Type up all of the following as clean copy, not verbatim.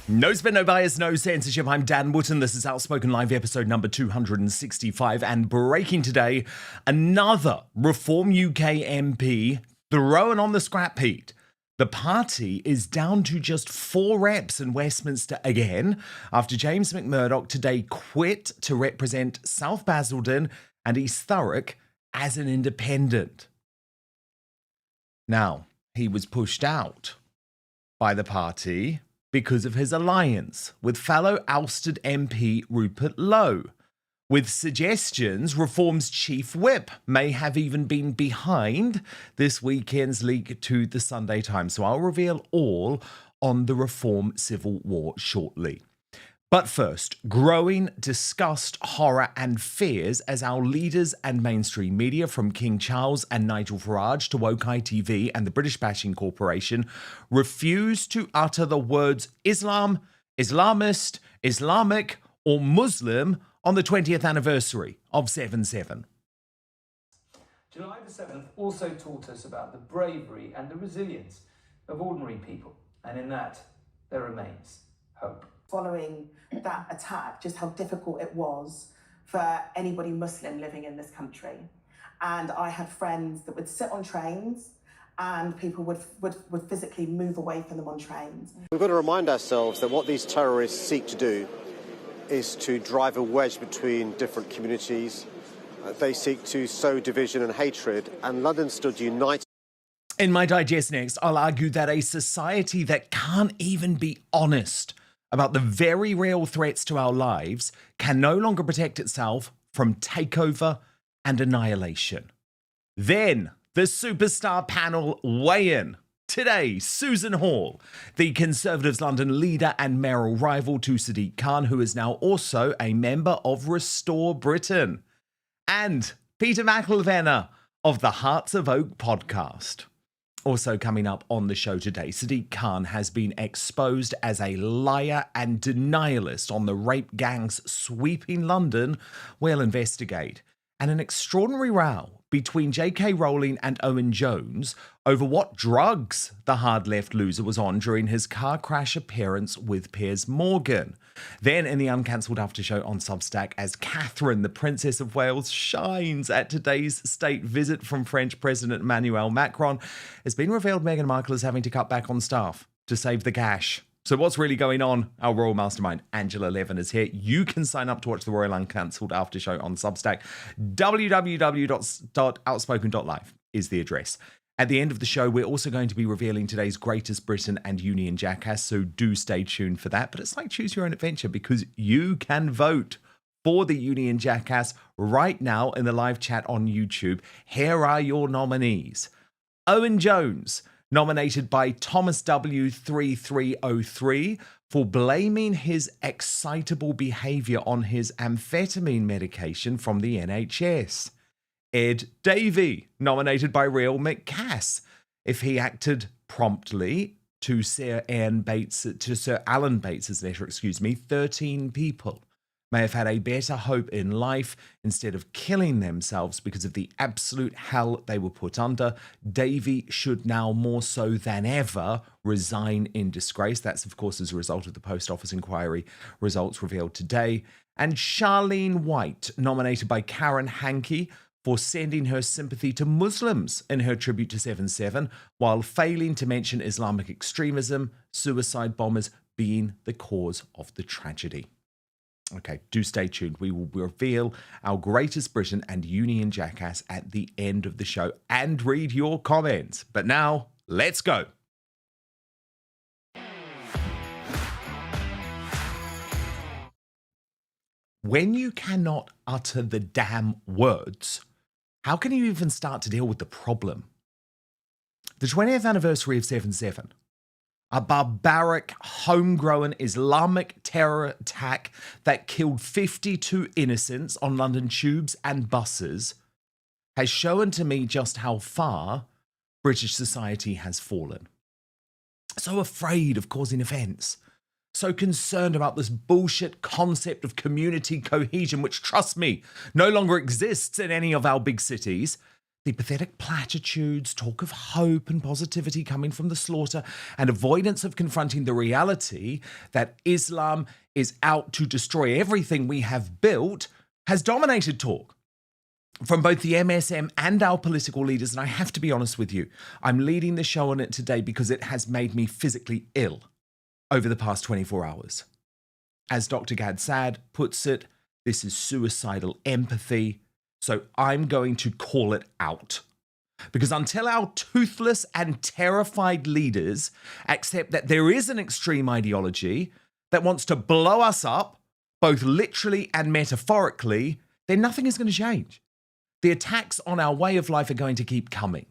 No spin, no bias, no censorship. I'm Dan Wootton. This is Outspoken Live episode number 265. And breaking today, another Reform UK MP thrown on the scrap heap. The party is down to just 4 reps in Westminster again after James McMurdock today quit to represent South Basildon and East Thurrock as an independent. Now, he was pushed out by the party because of his alliance with fellow ousted MP Rupert Lowe, with suggestions Reform's chief whip may have even been behind this weekend's leak to the Sunday Times. So I'll reveal all on the Reform civil war shortly. But first, growing disgust, horror and fears as our leaders and mainstream media, from King Charles and Nigel Farage to Woke ITV and the British Bashing Corporation, refuse to utter the words Islam, Islamist, Islamic or Muslim on the 20th anniversary of 7/7. July the 7th also taught us about the bravery and the resilience of ordinary people, and in that there remains hope. Following that attack, just how difficult it was for anybody Muslim living in this country. And I had friends that would sit on trains and people would physically move away from them on trains. We've got to remind ourselves that what these terrorists seek to do is to drive a wedge between different communities. They seek to sow division and hatred, and London stood united. In my digest next, I'll argue that a society that can't even be honest about the very real threats to our lives can no longer protect itself from takeover and annihilation. Then, the superstar panel weigh in. Today, Susan Hall, the Conservatives' London leader and mayoral rival to Sadiq Khan, who is now also a member of Restore Britain. And Peter McElvenna of the Hearts of Oak podcast. Also coming up on the show today, Sadiq Khan has been exposed as a liar and denialist on the rape gangs sweeping London. We'll investigate. And an extraordinary row between J.K. Rowling and Owen Jones over what drugs the hard left loser was on during his car crash appearance with Piers Morgan. Then in the uncancelled after show on Substack, as Catherine, the Princess of Wales, shines at today's state visit from French President Emmanuel Macron, it's been revealed Meghan Markle is having to cut back on staff to save the cash. So what's really going on? Our Royal Mastermind, Angela Levin, is here. You can sign up to watch the Royal Uncancelled after show on Substack. www.outspoken.live is the address. At the end of the show, we're also going to be revealing today's Greatest Britain and Union Jackass, so do stay tuned for that. But it's like choose your own adventure, because you can vote for the Union Jackass right now in the live chat on YouTube. Here are your nominees. Owen Jones, nominated by Thomas W3303 for blaming his excitable behaviour on his amphetamine medication from the NHS. Ed Davey, nominated by Real McCass, if he acted promptly to Sir Alan Bates's letter, 13 people may have had a better hope in life instead of killing themselves because of the absolute hell they were put under. Davey should now more so than ever resign in disgrace. That's, of course, as a result of the Post Office inquiry results revealed today. And Charlene White, nominated by Karen Hankey, for sending her sympathy to Muslims in her tribute to 7/7, while failing to mention Islamic extremism, suicide bombers being the cause of the tragedy. Okay, do stay tuned. We will reveal our Greatest Britain and Union Jackass at the end of the show and read your comments. But now, let's go. When you cannot utter the damn words, how can you even start to deal with the problem? The 20th anniversary of 7/7, a barbaric, homegrown Islamic terror attack that killed 52 innocents on London tubes and buses, has shown to me just how far British society has fallen. So afraid of causing offence, so concerned about this bullshit concept of community cohesion, which, trust me, no longer exists in any of our big cities, The pathetic platitudes, talk of hope and positivity coming from the slaughter, and avoidance of confronting the reality that Islam is out to destroy everything we have built has dominated talk from both the MSM and our political leaders. And I have to be honest with you, I'm leading the show on it today because it has made me physically ill over the past 24 hours. As Dr. Gad Saad puts it, this is suicidal empathy. So I'm going to call it out. Because until our toothless and terrified leaders accept that there is an extreme ideology that wants to blow us up, both literally and metaphorically, then nothing is going to change. The attacks on our way of life are going to keep coming.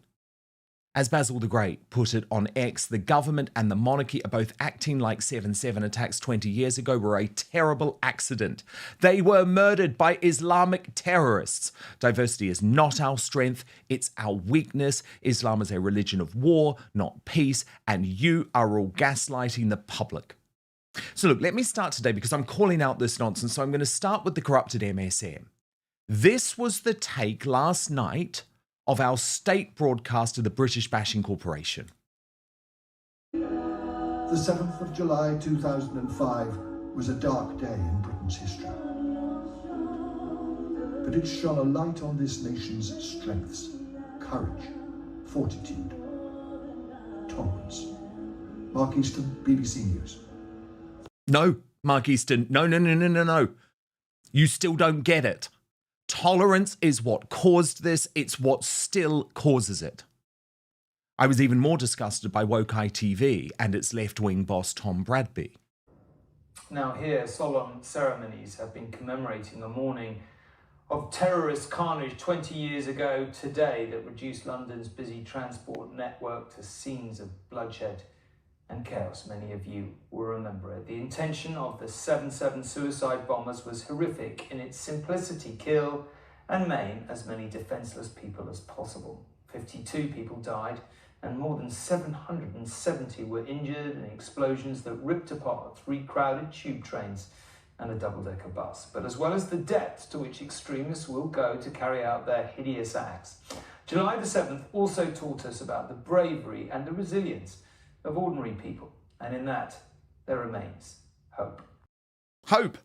As Basil the Great put it on X, the government and the monarchy are both acting like 7/7 attacks 20 years ago were a terrible accident. They were murdered by Islamic terrorists. Diversity is not our strength, it's our weakness. Islam is a religion of war, not peace, and you are all gaslighting the public. So look, let me start today because I'm calling out this nonsense, so I'm going to start with the corrupted MSM. This was the take last night of our state broadcaster, the British Bashing Corporation. The 7th of July 2005 was a dark day in Britain's history. But it shone a light on this nation's strengths, courage, fortitude, tolerance. Mark Easton, BBC News. No, Mark Easton, no. You still don't get it. Tolerance is what caused this. It's what still causes it. I was even more disgusted by Woke ITV and its left-wing boss, Tom Bradby. Now here, solemn ceremonies have been commemorating a morning of terrorist carnage 20 years ago today that reduced London's busy transport network to scenes of bloodshed and chaos. Many of you will remember it. The intention of the 7/7 suicide bombers was horrific in its simplicity: kill and maim as many defenceless people as possible. 52 people died and more than 770 were injured in explosions that ripped apart 3 crowded tube trains and a double-decker bus. But as well as the depth to which extremists will go to carry out their hideous acts, July the 7th also taught us about the bravery and the resilience of ordinary people, and in that there remains hope. Hope?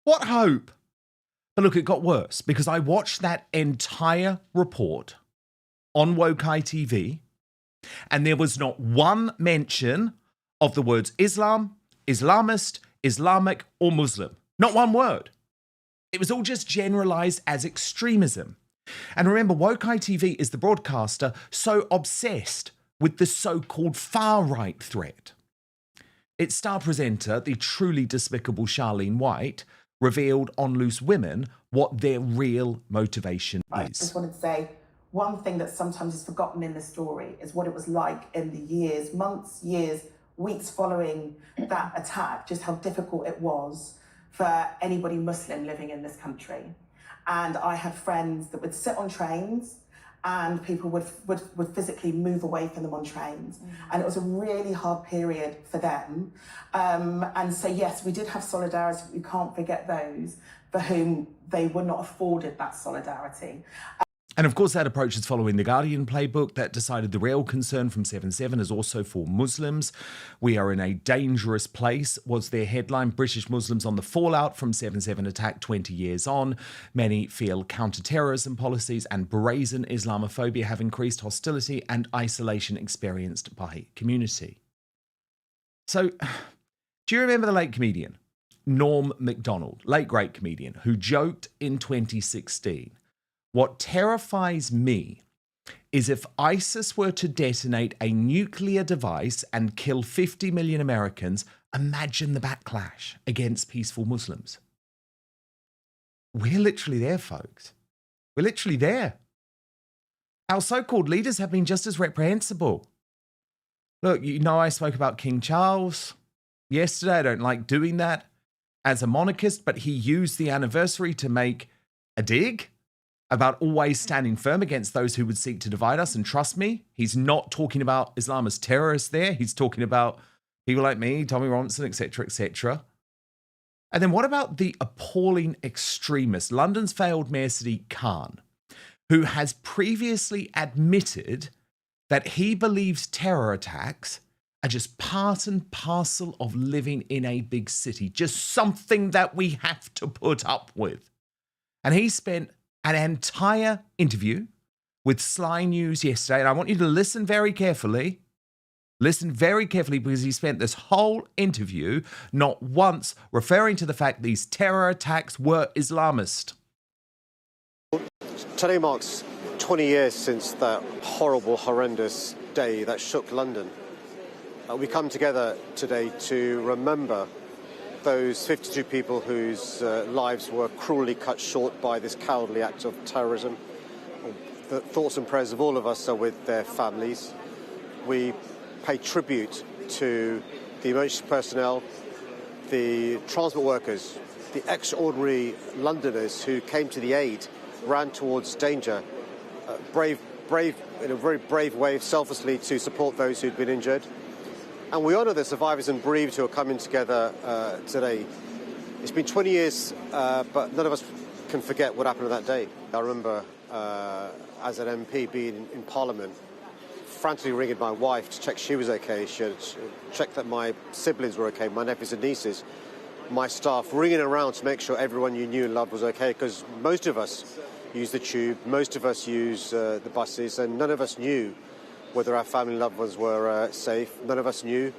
What hope? But look, it got worse because I watched that entire report on Woke ITV and there was not one mention of the words Islam, Islamist, Islamic or Muslim. Not one word. It was all just generalized as extremism. And remember, Woke ITV is the broadcaster so obsessed with the so-called far-right threat. Its star presenter, the truly despicable Charlene White, revealed on Loose Women what their real motivation I is. just wanted to say, one thing that sometimes is forgotten in the story is what it was like in the years, months, years, weeks following that attack, just how difficult it was for anybody Muslim living in this country. And I had friends that would sit on trains and people would physically move away from them on trains. And it was a really hard period for them. And so, yes, we did have solidarity. We can't forget those for whom they were not afforded that solidarity. And of course, that approach is following the Guardian playbook that decided the real concern from 7/7 is also for Muslims. We are in a dangerous place, was their headline. British Muslims on the fallout from 7/7 attack 20 years on. Many feel counter-terrorism policies and brazen Islamophobia have increased hostility and isolation experienced by community. So, do you remember the late comedian, Norm MacDonald, late great comedian, who joked in 2016, "What terrifies me is if ISIS were to detonate a nuclear device and kill 50 million Americans, imagine the backlash against peaceful Muslims." We're literally there, folks. We're literally there. Our so-called leaders have been just as reprehensible. Look, you know I spoke about King Charles yesterday. I don't like doing that as a monarchist, but he used the anniversary to make a dig about always standing firm against those who would seek to divide us. And trust me, he's not talking about Islamist terrorists there. He's talking about people like me, Tommy Robinson, etc., etc. And then what about the appalling extremist, London's failed Mayor Sadiq Khan, who has previously admitted that he believes terror attacks are just part and parcel of living in a big city, just something that we have to put up with. And he spent an entire interview with Sly News yesterday, and I want you to listen very carefully. Listen very carefully, because he spent this whole interview not once referring to the fact these terror attacks were Islamist. Today marks 20 years since that horrible, horrendous day that shook London. We come together today to remember those 52 people whose lives were cruelly cut short by this cowardly act of terrorism. The thoughts and prayers of all of us are with their families. We pay tribute to the emergency personnel, the transport workers, the extraordinary Londoners who came to the aid, ran towards danger, brave in a very brave way, selflessly to support those who'd been injured. And we honour the survivors and bereaved who are coming together today. It's been 20 years, but none of us can forget what happened on that day. I remember as an MP being in Parliament, frantically ringing my wife to check she was okay. She had checked that my siblings were okay, my nephews and nieces, my staff, ringing around to make sure everyone you knew and loved was okay, because most of us use the tube, most of us use the buses, and none of us knew whether our family and loved ones were safe. None of us knew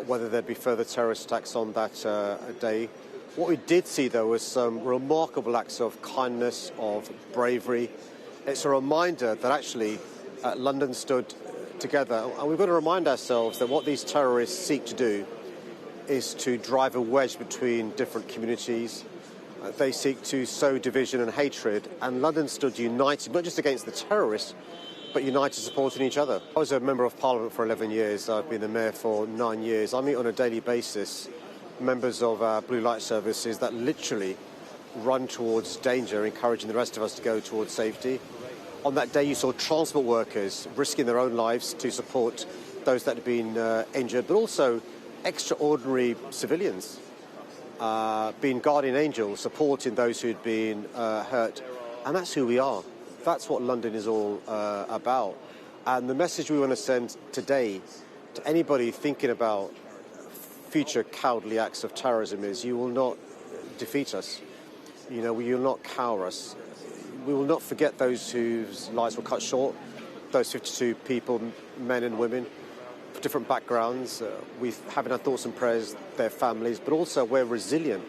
whether there'd be further terrorist attacks on that day. What we did see, though, was some remarkable acts of kindness, of bravery. It's a reminder that actually London stood together, and we've got to remind ourselves that what these terrorists seek to do is to drive a wedge between different communities. They seek to sow division and hatred, and London stood united, not just against the terrorists, but united supporting each other. I was a Member of Parliament for 11 years. I've been the Mayor for 9 years. I meet on a daily basis members of our blue light services that literally run towards danger, encouraging the rest of us to go towards safety. On that day, you saw transport workers risking their own lives to support those that had been injured, but also extraordinary civilians being guardian angels, supporting those who'd been hurt. And that's who we are. That's what London is all about. And the message we want to send today to anybody thinking about future cowardly acts of terrorism is: you will not defeat us. You know, you will not cower us. We will not forget those whose lives were cut short, those 52 people, men and women, for different backgrounds. We have in our thoughts and prayers their families, but also we're resilient,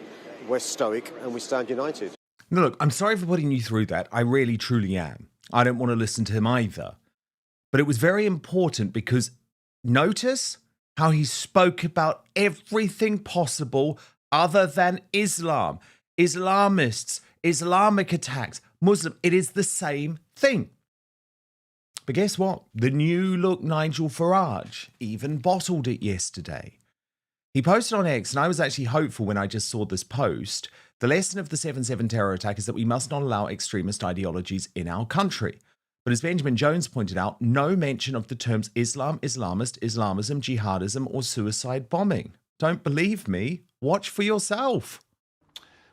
we're stoic, and we stand united. Now, look, I'm sorry for putting you through that. I really, truly am. I don't want to listen to him either. But it was very important because notice how he spoke about everything possible other than Islam, Islamists, Islamic attacks, Muslim. It is the same thing. But guess what? The new look Nigel Farage even bottled it yesterday. He posted on X, and I was actually hopeful when I just saw this post. The lesson of the 7/7 terror attack is that we must not allow extremist ideologies in our country. But as Benjamin Jones pointed out, no mention of the terms Islam, Islamist, Islamism, jihadism, or suicide bombing. Don't believe me? Watch for yourself.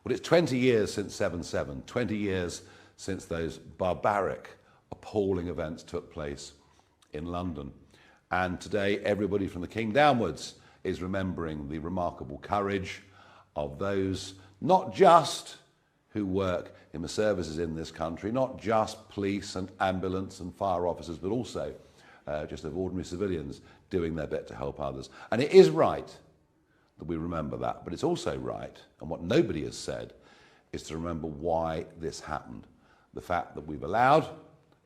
Well, it's 20 years since 7/7, 20 years since those barbaric, appalling events took place in London. And today, everybody from the King downwards is remembering the remarkable courage of those, not just who work in the services in this country, not just police and ambulance and fire officers, but also just of ordinary civilians doing their bit to help others. And it is right that we remember that, but it's also right, and what nobody has said, is to remember why this happened. The fact that we've allowed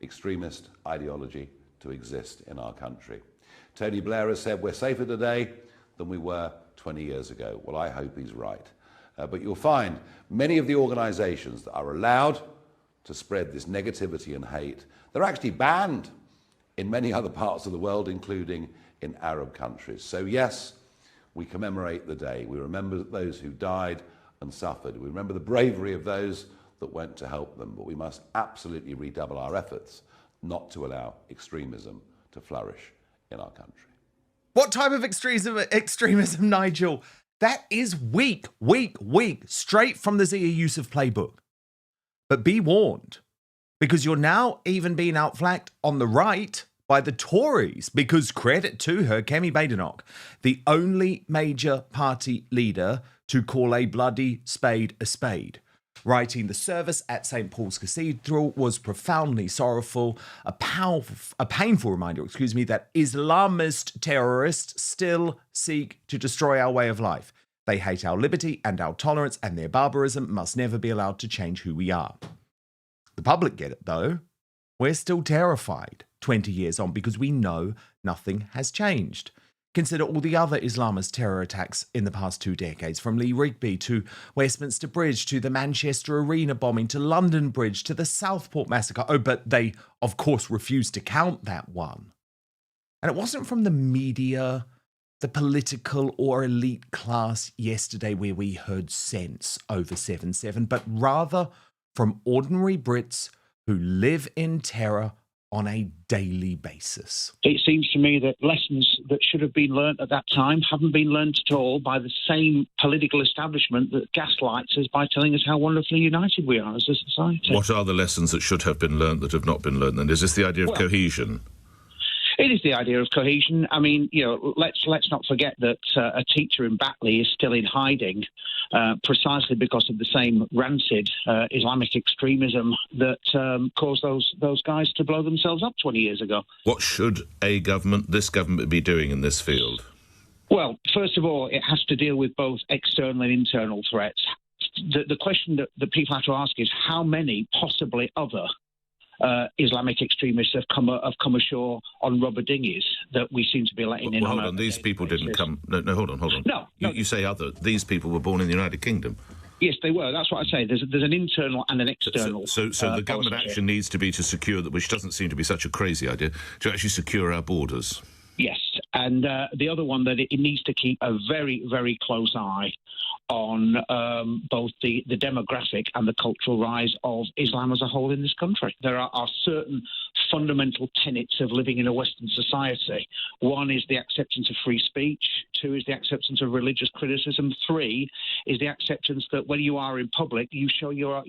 extremist ideology to exist in our country. Tony Blair has said we're safer today than we were 20 years ago. Well, I hope he's right. But you'll find many of the organisations that are allowed to spread this negativity and hate, they're actually banned in many other parts of the world, including in Arab countries. So yes, we commemorate the day. We remember those who died and suffered. We remember the bravery of those that went to help them. But we must absolutely redouble our efforts not to allow extremism to flourish in our country. What type of extremism, Nigel? That is weak, straight from the Zia Yusuf playbook. But be warned, because you're now even being outflanked on the right by the Tories, because credit to her, Kemi Badenoch, the only major party leader to call a bloody spade a spade. Writing the service at St. Paul's Cathedral was profoundly sorrowful, a painful reminder, that Islamist terrorists still seek to destroy our way of life. They hate our liberty and our tolerance, and their barbarism must never be allowed to change who we are. The public get it, though. We're still terrified 20 years on because we know nothing has changed. Consider all the other Islamist terror attacks in the past 2 decades, from Lee Rigby to Westminster Bridge to the Manchester Arena bombing to London Bridge to the Southport massacre. Oh, but they, of course, refused to count that one. And it wasn't from the media, the political or elite class yesterday where we heard sense over 7/7, but rather from ordinary Brits who live in terror on a daily basis. It seems to me that lessons that should have been learnt at that time haven't been learnt at all by the same political establishment that gaslights us by telling us how wonderfully united we are as a society. What are the lessons that should have been learnt that have not been learnt? And is this the idea of cohesion? It is the idea of cohesion. I mean, let's not forget that a teacher in Batley is still in hiding precisely because of the same rancid Islamic extremism that caused those guys to blow themselves up 20 years ago. What should this government be doing in this field? Well, first of all, it has to deal with both external and internal threats. The question that people have to ask is how many possibly other Islamic extremists have come ashore on rubber dinghies that we seem to be letting in. Hold on, these people didn't come. No, hold on. No, you say other. These people were born in the United Kingdom. Yes, they were. That's what I say. There's an internal and an external. So the government action needs to be to secure that, which doesn't seem to be such a crazy idea, to actually secure our borders. Yes, and the other one that it needs to keep a very, very close eye on both the demographic and the cultural rise of Islam as a whole in this country. There are certain fundamental tenets of living in a Western society. One is the acceptance of free speech. 2 is the acceptance of religious criticism. 3 is the acceptance that when you are in public, you show your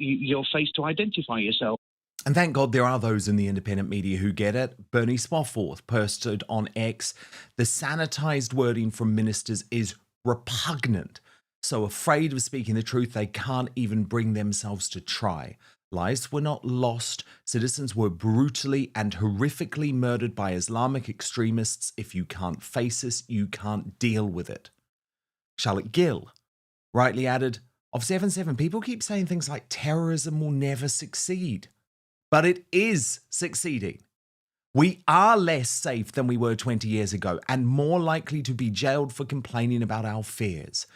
face to identify yourself. And thank God there are those in the independent media who get it. Bernie Spofford posted on X, the sanitised wording from ministers is repugnant. So afraid of speaking the truth, they can't even bring themselves to try. Lives were not lost. Citizens were brutally and horrifically murdered by Islamic extremists. If you can't face this, you can't deal with it. Charlotte Gill rightly added, of 7/7, people keep saying things like terrorism will never succeed. But it is succeeding. We are less safe than we were 20 years ago and more likely to be jailed for complaining about our fears.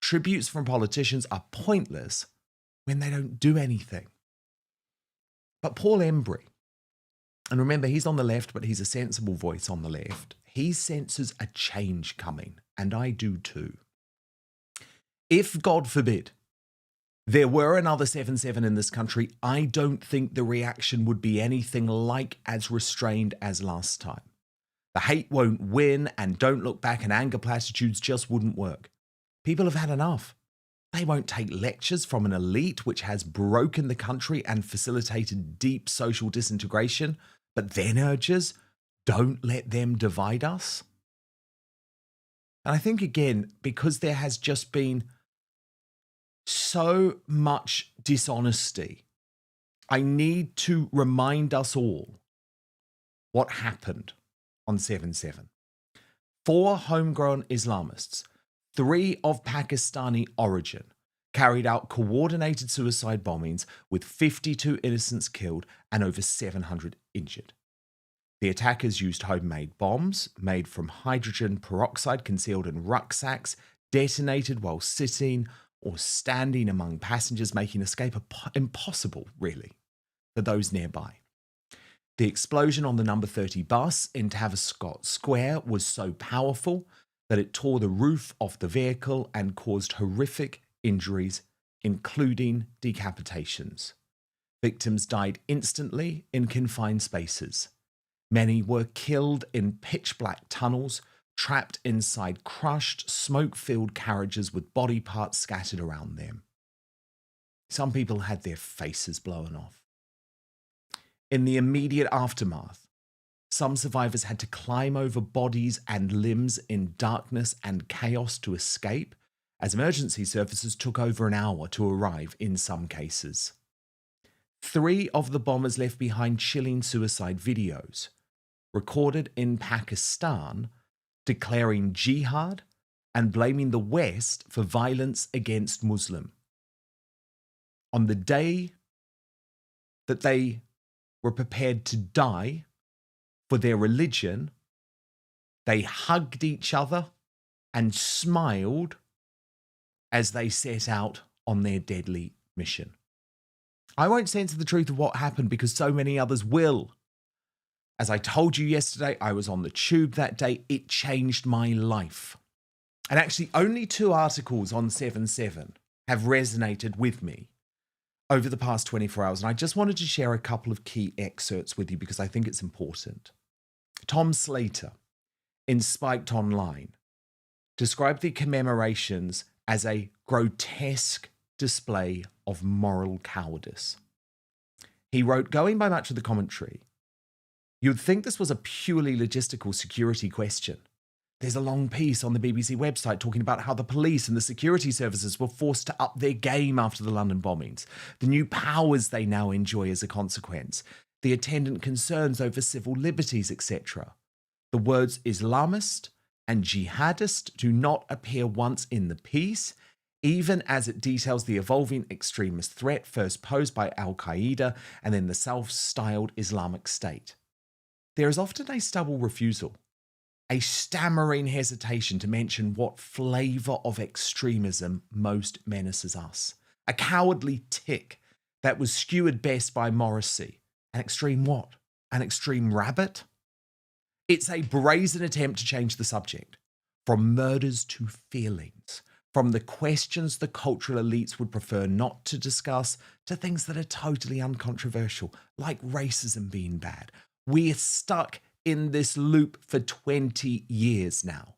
Tributes from politicians are pointless when they don't do anything. But Paul Embry, and remember, he's on the left, but he's a sensible voice on the left. He senses a change coming, and I do too. If, God forbid, there were another 7/7 in this country, I don't think the reaction would be anything like as restrained as last time. The hate won't win, and don't look back and anger platitudes just wouldn't work. People have had enough. They won't take lectures from an elite which has broken the country and facilitated deep social disintegration, but then urges, don't let them divide us. And I think, again, because there has just been so much dishonesty, I need to remind us all what happened on 7/7. 4 homegrown Islamists, 3 of Pakistani origin, carried out coordinated suicide bombings with 52 innocents killed and over 700 injured. The attackers used homemade bombs made from hydrogen peroxide concealed in rucksacks, detonated while sitting or standing among passengers, making escape impossible, really, for those nearby. The explosion on the number 30 bus in Tavistock Square was so powerful that it tore the roof off the vehicle and caused horrific injuries, including decapitations. Victims died instantly in confined spaces. Many were killed in pitch-black tunnels, trapped inside crushed, smoke-filled carriages with body parts scattered around them. Some people had their faces blown off. In the immediate aftermath, some survivors had to climb over bodies and limbs in darkness and chaos to escape, as emergency services took over an hour to arrive in some cases. 3 of the bombers left behind chilling suicide videos, recorded in Pakistan, declaring jihad and blaming the West for violence against Muslims. On the day that they were prepared to die for their religion, they hugged each other and smiled as they set out on their deadly mission. I won't censor the truth of what happened because so many others will. As I told you yesterday, I was on the tube that day. It changed my life. And actually, only 2 articles on 7/7 have resonated with me over the past 24 hours. And I just wanted to share a couple of key excerpts with you because I think it's important. Tom Slater, in Spiked Online, described the commemorations as a grotesque display of moral cowardice. He wrote, going by much of the commentary, you'd think this was a purely logistical security question. There's a long piece on the BBC website talking about how the police and the security services were forced to up their game after the London bombings, the new powers they now enjoy as a consequence, the attendant concerns over civil liberties, etc. The words Islamist and jihadist do not appear once in the piece, even as it details the evolving extremist threat first posed by Al-Qaeda and then the self-styled Islamic State. There is often a stubborn refusal, a stammering hesitation to mention what flavour of extremism most menaces us. A cowardly tick that was skewered best by Morrissey. An extreme what? An extreme rabbit? It's a brazen attempt to change the subject, from murders to feelings, from the questions the cultural elites would prefer not to discuss to things that are totally uncontroversial, like racism being bad. We're stuck in this loop for 20 years now.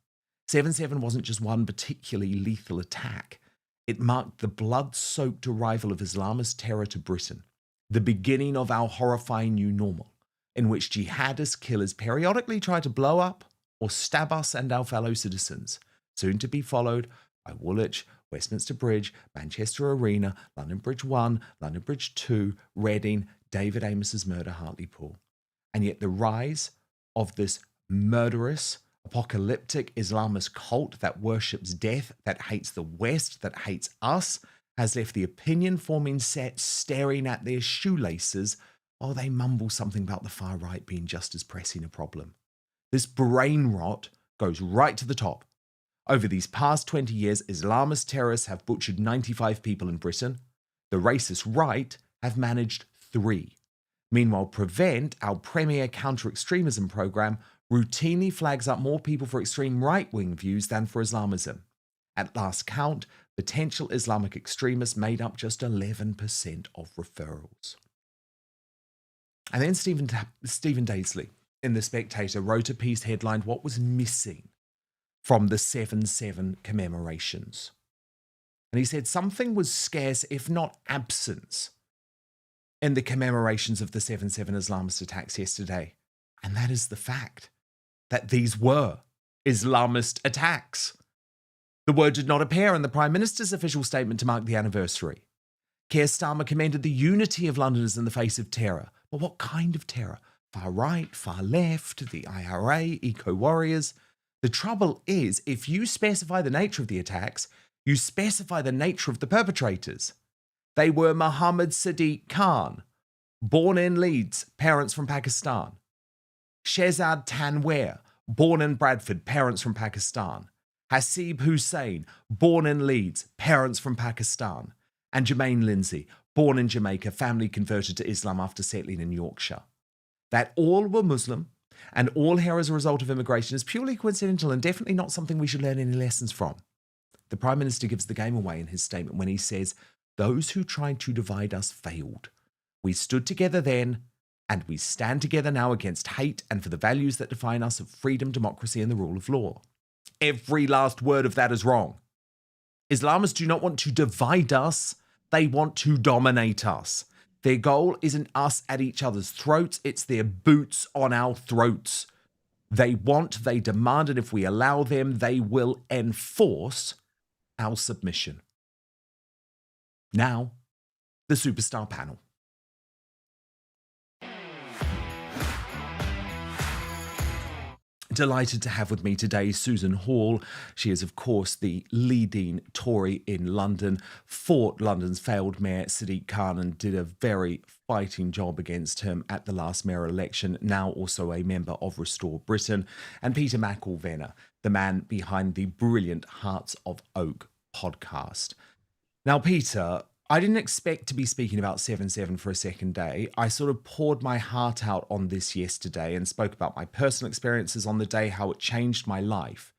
7/7 wasn't just one particularly lethal attack. It marked the blood-soaked arrival of Islamist terror to Britain, the beginning of our horrifying new normal, in which jihadist killers periodically try to blow up or stab us and our fellow citizens, soon to be followed by Woolwich, Westminster Bridge, Manchester Arena, London Bridge 1, London Bridge 2, Reading, David Amos's murder, Hartlepool. And yet the rise of this murderous, apocalyptic Islamist cult that worships death, that hates the West, that hates us, has left the opinion-forming set staring at their shoelaces while they mumble something about the far right being just as pressing a problem. This brain rot goes right to the top. Over these past 20 years, Islamist terrorists have butchered 95 people in Britain. The racist right have managed 3. Meanwhile, Prevent, our premier counter-extremism program, routinely flags up more people for extreme right-wing views than for Islamism. At last count, potential Islamic extremists made up just 11% of referrals. And then Stephen Daisley in The Spectator wrote a piece headlined "What was missing from the 7/7 commemorations?" And he said something was scarce, if not absence, in the commemorations of the 7/7 Islamist attacks yesterday. And that is the fact that these were Islamist attacks. The word did not appear in the Prime Minister's official statement to mark the anniversary. Keir Starmer commended the unity of Londoners in the face of terror. But what kind of terror? Far right, far left, the IRA, eco-warriors. The trouble is, if you specify the nature of the attacks, you specify the nature of the perpetrators. They were Mohammed Sadiq Khan, born in Leeds, parents from Pakistan. Shehzad Tanweer, born in Bradford, parents from Pakistan. Hasib Hussain, born in Leeds, parents from Pakistan. And Jermaine Lindsay, born in Jamaica, family converted to Islam after settling in Yorkshire. That all were Muslim and all here as a result of immigration is purely coincidental and definitely not something we should learn any lessons from. The Prime Minister gives the game away in his statement when he says, "Those who tried to divide us failed. We stood together then, and we stand together now against hate and for the values that define us of freedom, democracy, and the rule of law." Every last word of that is wrong. Islamists do not want to divide us. They want to dominate us. Their goal isn't us at each other's throats, it's their boots on our throats. They want, they demand, and if we allow them, they will enforce our submission. Now, the Superstar Panel. Delighted to have with me today Susan Hall. She is, of course, the leading Tory in London, fought London's failed mayor Sadiq Khan and did a very fighting job against him at the last mayoral election, now also a member of Restore Britain, and Peter McElvenna, the man behind the brilliant Hearts of Oak podcast. Now, Peter, I didn't expect to be speaking about 7/7 for a second day. I sort of poured my heart out on this yesterday and spoke about my personal experiences on the day, how it changed my life.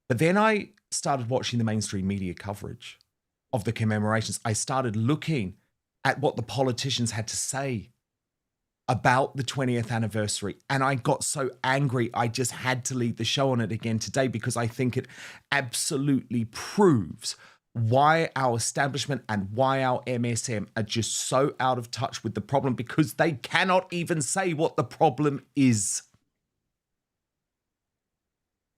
But then I started watching the mainstream media coverage of the commemorations. I started looking at what the politicians had to say about the 20th anniversary. And I got so angry, I just had to lead the show on it again today because I think it absolutely proves why our establishment and why our MSM are just so out of touch with the problem, because they cannot even say what the problem is.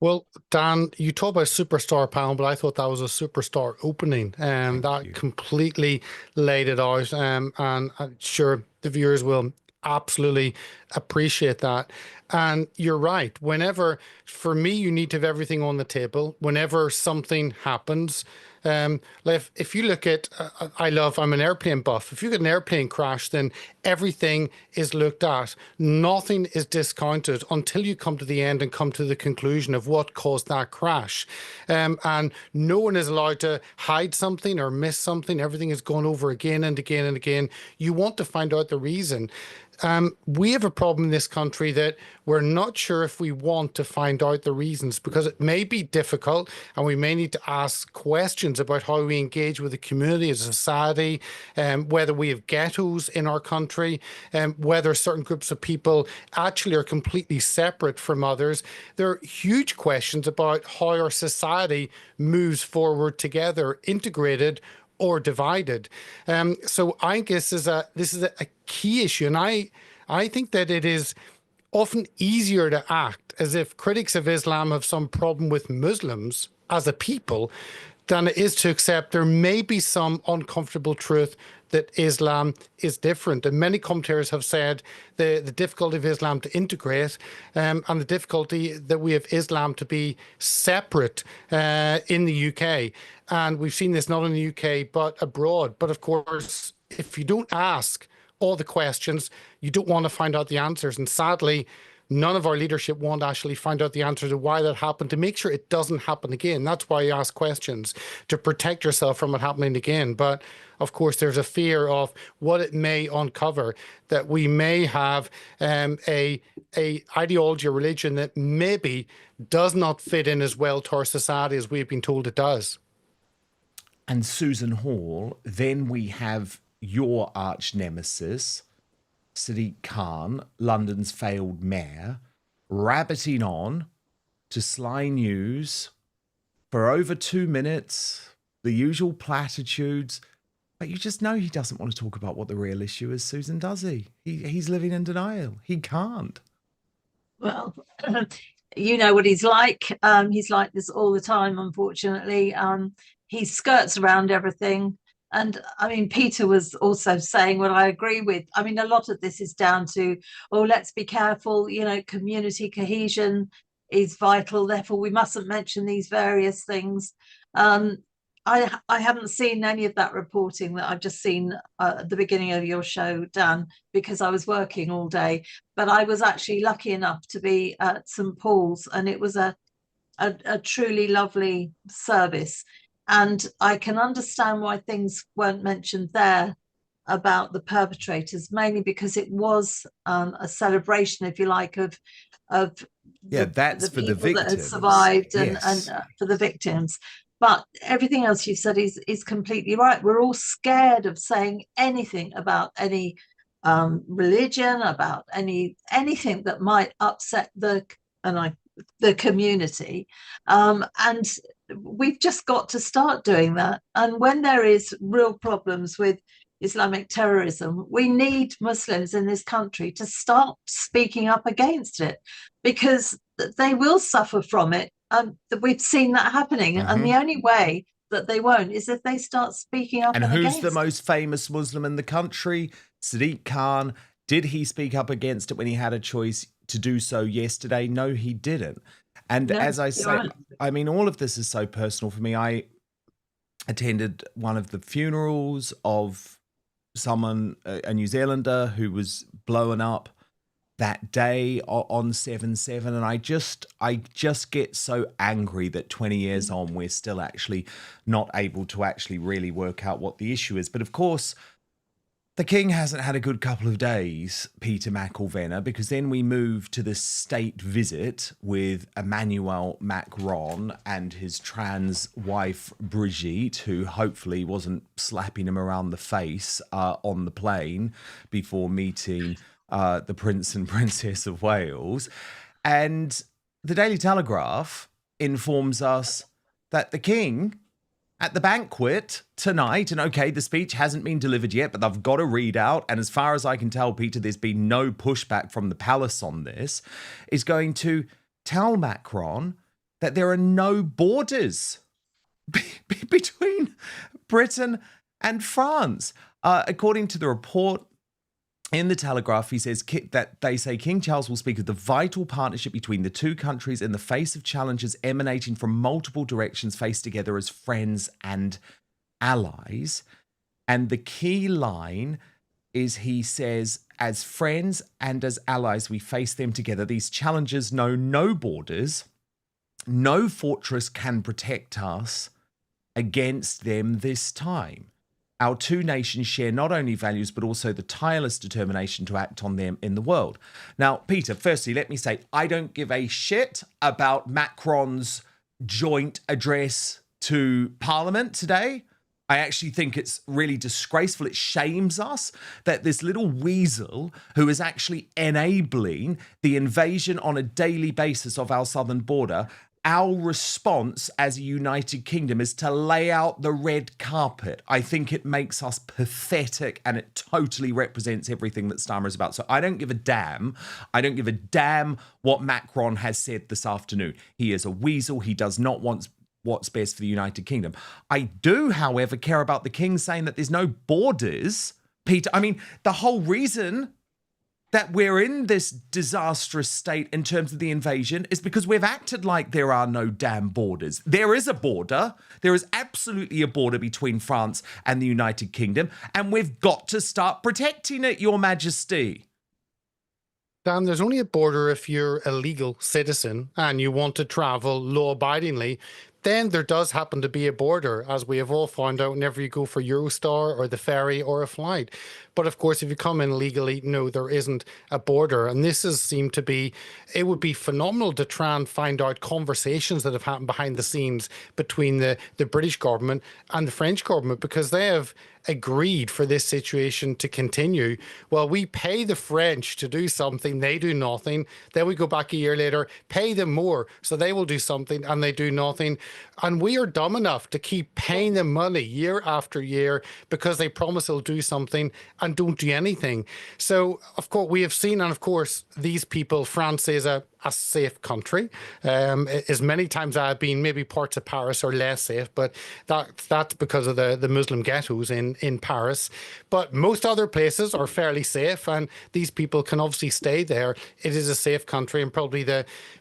Well, Dan, you talk about superstar panel, but I thought that was a superstar opening. That completely laid it out. And I'm sure the viewers will absolutely appreciate that. And you're right. Whenever, for me, you need to have everything on the table. Whenever something happens, if you look at, I'm an airplane buff. If you get an airplane crash, then everything is looked at. Nothing is discounted until you come to the end and come to the conclusion of what caused that crash. And no one is allowed to hide something or miss something. Everything is gone over again and again and again. You want to find out the reason. We have a problem in this country that we're not sure if we want to find out the reasons, because it may be difficult and we may need to ask questions about how we engage with the community as a society, whether we have ghettos in our country, whether certain groups of people actually are completely separate from others. There are huge questions about how our society moves forward together, integrated or divided. So I guess this is a key issue. And I think that it is often easier to act as if critics of Islam have some problem with Muslims as a people than it is to accept there may be some uncomfortable truth that Islam is different. And many commentators have said the difficulty of Islam to integrate and the difficulty that we have Islam to be separate in the UK. And we've seen this not in the UK, but abroad. But of course, if you don't ask all the questions, you don't want to find out the answers. And sadly, none of our leadership want to actually find out the answer to why that happened, to make sure it doesn't happen again. That's why you ask questions, to protect yourself from it happening again. But of course, there's a fear of what it may uncover, that we may have a ideology or religion that maybe does not fit in as well to our society as we've been told it does. And Susan Hall, then we have your arch nemesis, Sadiq Khan, London's failed mayor, rabbiting on to Sly News for over 2 minutes, the usual platitudes. But you just know he doesn't want to talk about what the real issue is, Susan, does he? He's living in denial. He can't. Well, you know what he's like. He's like this all the time, unfortunately. He skirts around everything. And I mean, Peter was also saying what I agree with. I mean, a lot of this is down to, oh, let's be careful, you know, community cohesion is vital. Therefore, we mustn't mention these various things. I haven't seen any of that reporting that I've just seen at the beginning of your show, Dan, because I was working all day. But I was actually lucky enough to be at St. Paul's, and it was a truly lovely service. And I can understand why things weren't mentioned there about the perpetrators, mainly because it was a celebration, if you like, of that's for the victims that had survived yes. and for the victims. But everything else you said is completely right. We're all scared of saying anything about any religion, about anything that might upset the community, and we've just got to start doing that. And when there is real problems with Islamic terrorism. We need Muslims in this country to start speaking up against it, because they will suffer from it. We've seen that happening. And the only way that they won't is if they start speaking up. And who's the against most famous Muslim in the country? Sadiq Khan. Did he speak up against it when he had a choice to do so yesterday? No, he didn't. And No, as I you're say, right. I mean, all of this is so personal for me. I attended one of the funerals of someone, a New Zealander, who was blown up that day on 7/7, and I just get so angry that 20 years on we're still actually not able to actually really work out what the issue is. But of course, the King hasn't had a good couple of days, Peter McElvenna, because then we move to the state visit with Emmanuel Macron and his trans wife Brigitte, who hopefully wasn't slapping him around the face on the plane before meeting the Prince and Princess of Wales. And the Daily Telegraph informs us that the King, at the banquet tonight, and okay, the speech hasn't been delivered yet, but I've got a readout, and as far as I can tell, Peter, there's been no pushback from the palace on this, is going to tell Macron that there are no borders between Britain and France. According to the report in the Telegraph, he says that they say King Charles will speak of the vital partnership between the two countries in the face of challenges emanating from multiple directions, faced together as friends and allies. And the key line is, he says, as friends and as allies, we face them together. These challenges know no borders. No fortress can protect us against them this time. Our two nations share not only values, but also the tireless determination to act on them in the world. Now, Peter, firstly, let me say, I don't give a shit about Macron's joint address to Parliament today. I actually think it's really disgraceful. It shames us that this little weasel who is actually enabling the invasion on a daily basis of our southern border, our response as a United Kingdom is to lay out the red carpet. I think it makes us pathetic, and it totally represents everything that Starmer is about. So I don't give a damn. I don't give a damn what Macron has said this afternoon. He is a weasel. He does not want what's best for the United Kingdom. I do, however, care about the King saying that there's no borders. Peter, I mean, the whole reason that we're in this disastrous state in terms of the invasion is because we've acted like there are no damn borders. There is a border. There is absolutely a border between France and the United Kingdom, and we've got to start protecting it, Your Majesty. Dan, there's only a border if you're a legal citizen and you want to travel law-abidingly. Then there does happen to be a border, as we have all found out whenever you go for Eurostar or the ferry or a flight. But of course, if you come in legally, no, there isn't a border. And this has seemed to be, it would be phenomenal to try and find out conversations that have happened behind the scenes between the British government and the French government, because they have agreed for this situation to continue. Well, we pay the French to do something, they do nothing. Then we go back a year later, pay them more, so they will do something and they do nothing. And we are dumb enough to keep paying them money year after year because they promise they'll do something and don't do anything. So, of course, we have seen, and of course, these people, France is a safe country. As many times I've been, maybe parts of Paris are less safe, but that's because of the Muslim ghettos in Paris. But most other places are fairly safe, and these people can obviously stay there. It is a safe country, and probably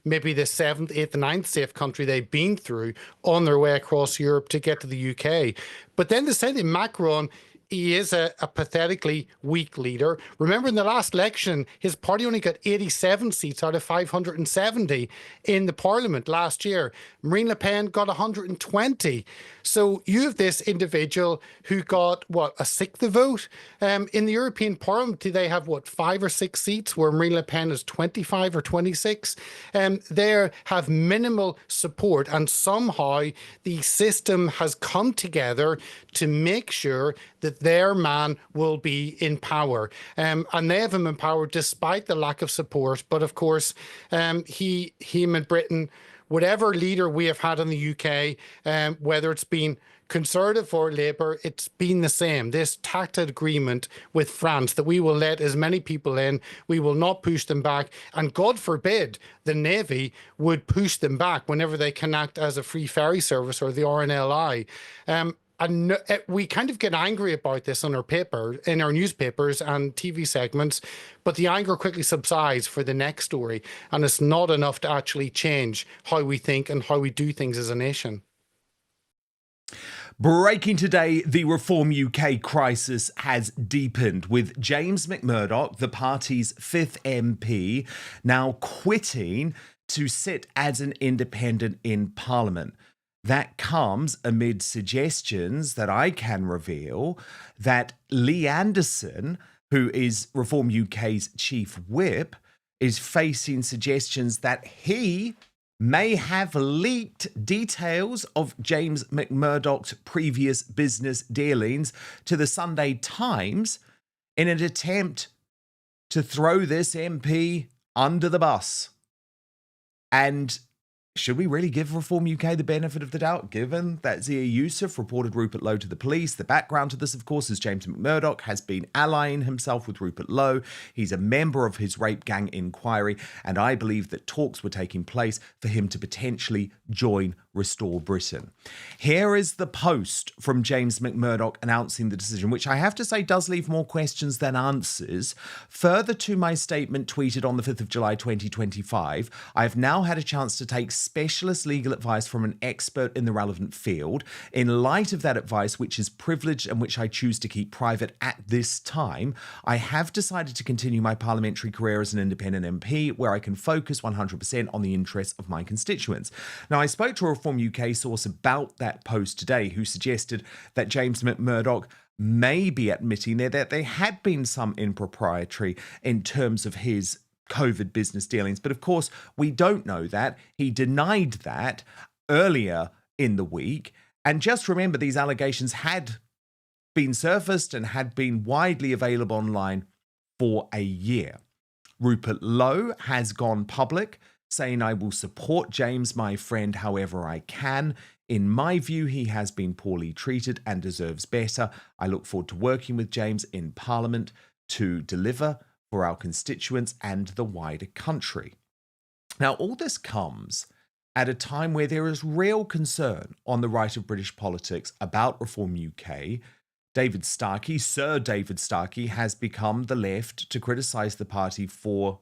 maybe the 7th, 8th, 9th safe country they've been through on their way across Europe to get to the UK. But then to say that Macron, he is a pathetically weak leader. Remember, in the last election, his party only got 87 seats out of 570 in the parliament last year. Marine Le Pen got 120. So you have this individual who got, a sixth of the vote? In the European Parliament, they have, 5 or 6 seats, where Marine Le Pen is 25 or 26. They have minimal support, and somehow the system has come together to make sure that their man will be in power. And they have him in power despite the lack of support. But of course, him and Britain whatever leader we have had in the UK, whether it's been Conservative or Labour, it's been the same. This tacit agreement with France that we will let as many people in, we will not push them back, and God forbid the Navy would push them back whenever they can act as a free ferry service or the RNLI. And we kind of get angry about this in our newspapers and TV segments, but the anger quickly subsides for the next story, and it's not enough to actually change how we think and how we do things as a nation. Breaking today, the Reform UK crisis has deepened, with James McMurdock, the party's 5th MP, now quitting to sit as an independent in Parliament. That comes amid suggestions that I can reveal that Lee Anderson, who is Reform UK's chief whip, is facing suggestions that he may have leaked details of James McMurdock's previous business dealings to the Sunday Times in an attempt to throw this MP under the bus. And should we really give Reform UK the benefit of the doubt, given that Zia Youssef reported Rupert Lowe to the police? The background to this, of course, is James McMurdock has been allying himself with Rupert Lowe. He's a member of his rape gang inquiry, and I believe that talks were taking place for him to potentially join Restore Britain. Here is the post from James McMurdock announcing the decision, which I have to say does leave more questions than answers. Further to my statement tweeted on the 5th of July 2025, I have now had a chance to take specialist legal advice from an expert in the relevant field. In light of that advice, which is privileged and which I choose to keep private at this time, I have decided to continue my parliamentary career as an independent MP, where I can focus 100% on the interests of my constituents. Now, I spoke to a Reform UK source about that post today, who suggested that James McMurdock may be admitting there that there had been some impropriety in terms of his COVID business dealings. But of course, we don't know that. He denied that earlier in the week. And just remember, these allegations had been surfaced and had been widely available online for a year. Rupert Lowe has gone public, saying, I will support James, my friend, however I can. In my view, he has been poorly treated and deserves better. I look forward to working with James in Parliament to deliver for our constituents and the wider country. Now, all this comes at a time where there is real concern on the right of British politics about Reform UK. David Starkey, Sir David Starkey, has become the latest to criticise the party for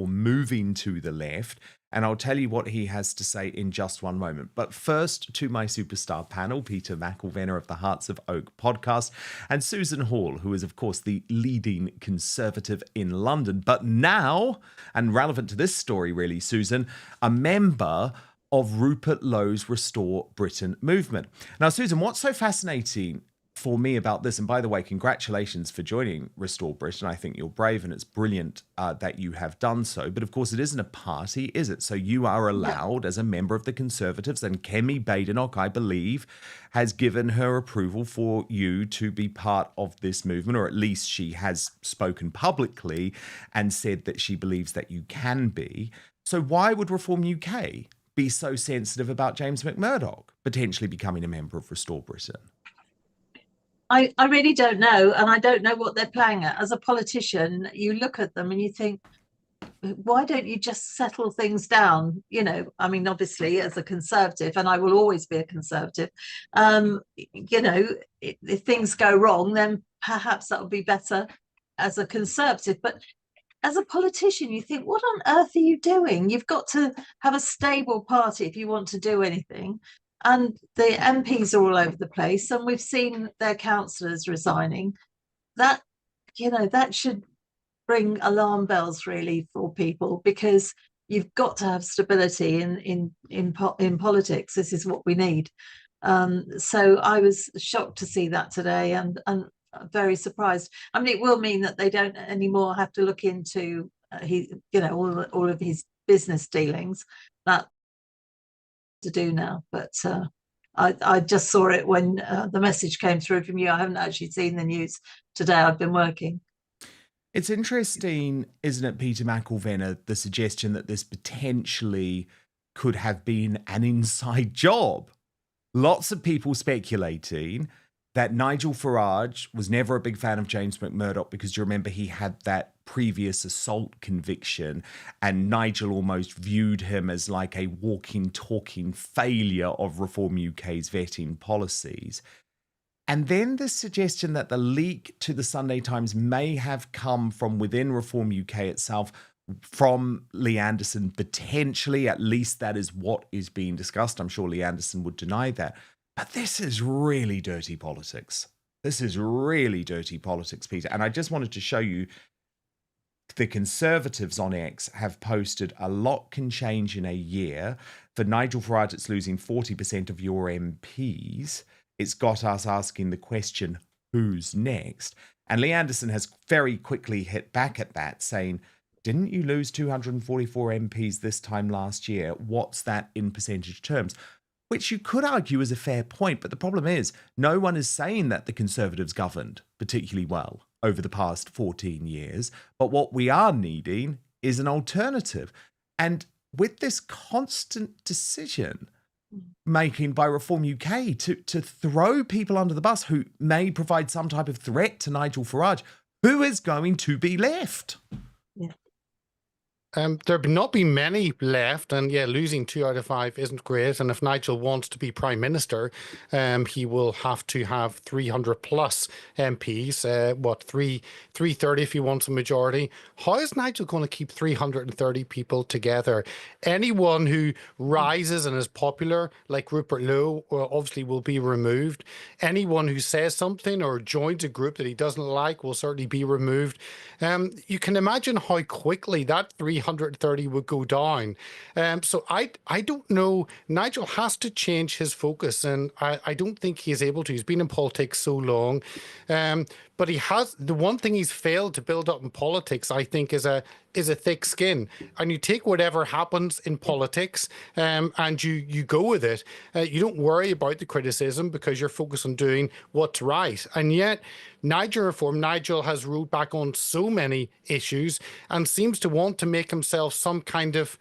moving to the left. And I'll tell you what he has to say in just one moment. But first, to my superstar panel, Peter McElvenna of the Hearts of Oak podcast, and Susan Hall, who is, of course, the leading Conservative in London. But now, and relevant to this story, really, Susan, a member of Rupert Lowe's Restore Britain movement. Now, Susan, what's so fascinating for me about this, and by the way, congratulations for joining Restore Britain. I think you're brave and it's brilliant that you have done so. But of course, it isn't a party, is it? So you are allowed as a member of the Conservatives, and Kemi Badenoch, I believe, has given her approval for you to be part of this movement, or at least she has spoken publicly and said that she believes that you can be. So why would Reform UK be so sensitive about James McMurdock potentially becoming a member of Restore Britain? I really don't know, and I don't know what they're playing at. As a politician, you look at them and you think, why don't you just settle things down? You know, I mean, obviously, as a Conservative, and I will always be a Conservative, you know, if things go wrong, then perhaps that would be better as a Conservative. But as a politician, you think, what on earth are you doing? You've got to have a stable party if you want to do anything. And the MPs are all over the place, and we've seen their councillors resigning. That, you know, that should bring alarm bells really for people, because you've got to have stability in politics. This is what we need. So I was shocked to see that today, and very surprised. I mean, it will mean that they don't anymore have to look into all of his business dealings. That to do now, but I just saw it when the message came through from you. I haven't actually seen the news today. I've been working. It's interesting, isn't it, Peter McElvenna, the suggestion that this potentially could have been an inside job. Lots of people speculating that Nigel Farage was never a big fan of James McMurdock because you remember he had that previous assault conviction and Nigel almost viewed him as like a walking, talking failure of Reform UK's vetting policies. And then the suggestion that the leak to the Sunday Times may have come from within Reform UK itself, from Lee Anderson, potentially, at least that is what is being discussed. I'm sure Lee Anderson would deny that. But this is really dirty politics. This is really dirty politics, Peter. And I just wanted to show you the Conservatives on X have posted a lot can change in a year. For Nigel Farage, it's losing 40% of your MPs. It's got us asking the question, who's next? And Lee Anderson has very quickly hit back at that, saying, didn't you lose 244 MPs this time last year? What's that in percentage terms? Which you could argue is a fair point, but the problem is no one is saying that the Conservatives governed particularly well over the past 14 years. But what we are needing is an alternative. And with this constant decision making by Reform UK to throw people under the bus who may provide some type of threat to Nigel Farage, who is going to be left? There've not been many left, and yeah, losing 2 out of 5 isn't great. And if Nigel wants to be Prime Minister, he will have to have 300 plus MPs. 330 if he wants a majority. How is Nigel going to keep 330 people together? Anyone who rises and is popular, like Rupert Lowe, obviously will be removed. Anyone who says something or joins a group that he doesn't like will certainly be removed. You can imagine how quickly that 330 would go down. So I don't know. Nigel has to change his focus, and I don't think he is able to. He's been in politics so long. But he has, the one thing he's failed to build up in politics, I think, is a thick skin. And you take whatever happens in politics and you go with it. You don't worry about the criticism because you're focused on doing what's right. And yet, Nigel has ruled back on so many issues and seems to want to make himself some kind of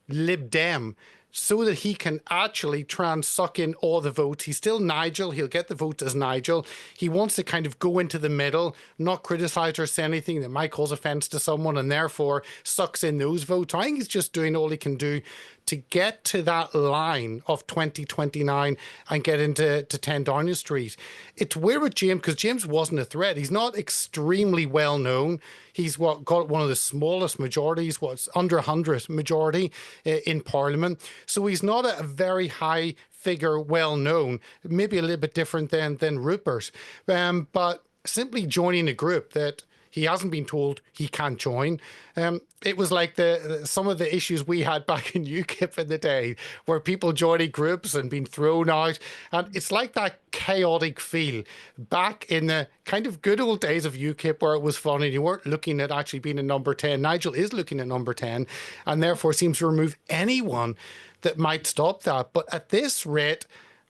Lib Dem, so that he can actually try and suck in all the votes. He's still Nigel. He'll get the votes as Nigel. He wants to kind of go into the middle, not criticize or say anything that might cause offense to someone, and therefore sucks in those votes. I think he's just doing all he can do to get to that line of 2029 and get into 10 Downing Street. It's weird with James, because James wasn't a threat. He's not extremely well known. He's got one of the smallest majorities, under 100 majority in Parliament. So he's not a very high figure, well known, maybe a little bit different than Rupert. But simply joining a group that he hasn't been told he can't join. It was like some of the issues we had back in UKIP in the day, where people joining groups and being thrown out. And it's like that chaotic feel back in the kind of good old days of UKIP, where it was fun and you weren't looking at actually being a number 10. Nigel is looking at number 10 and therefore seems to remove anyone that might stop that. But at this rate,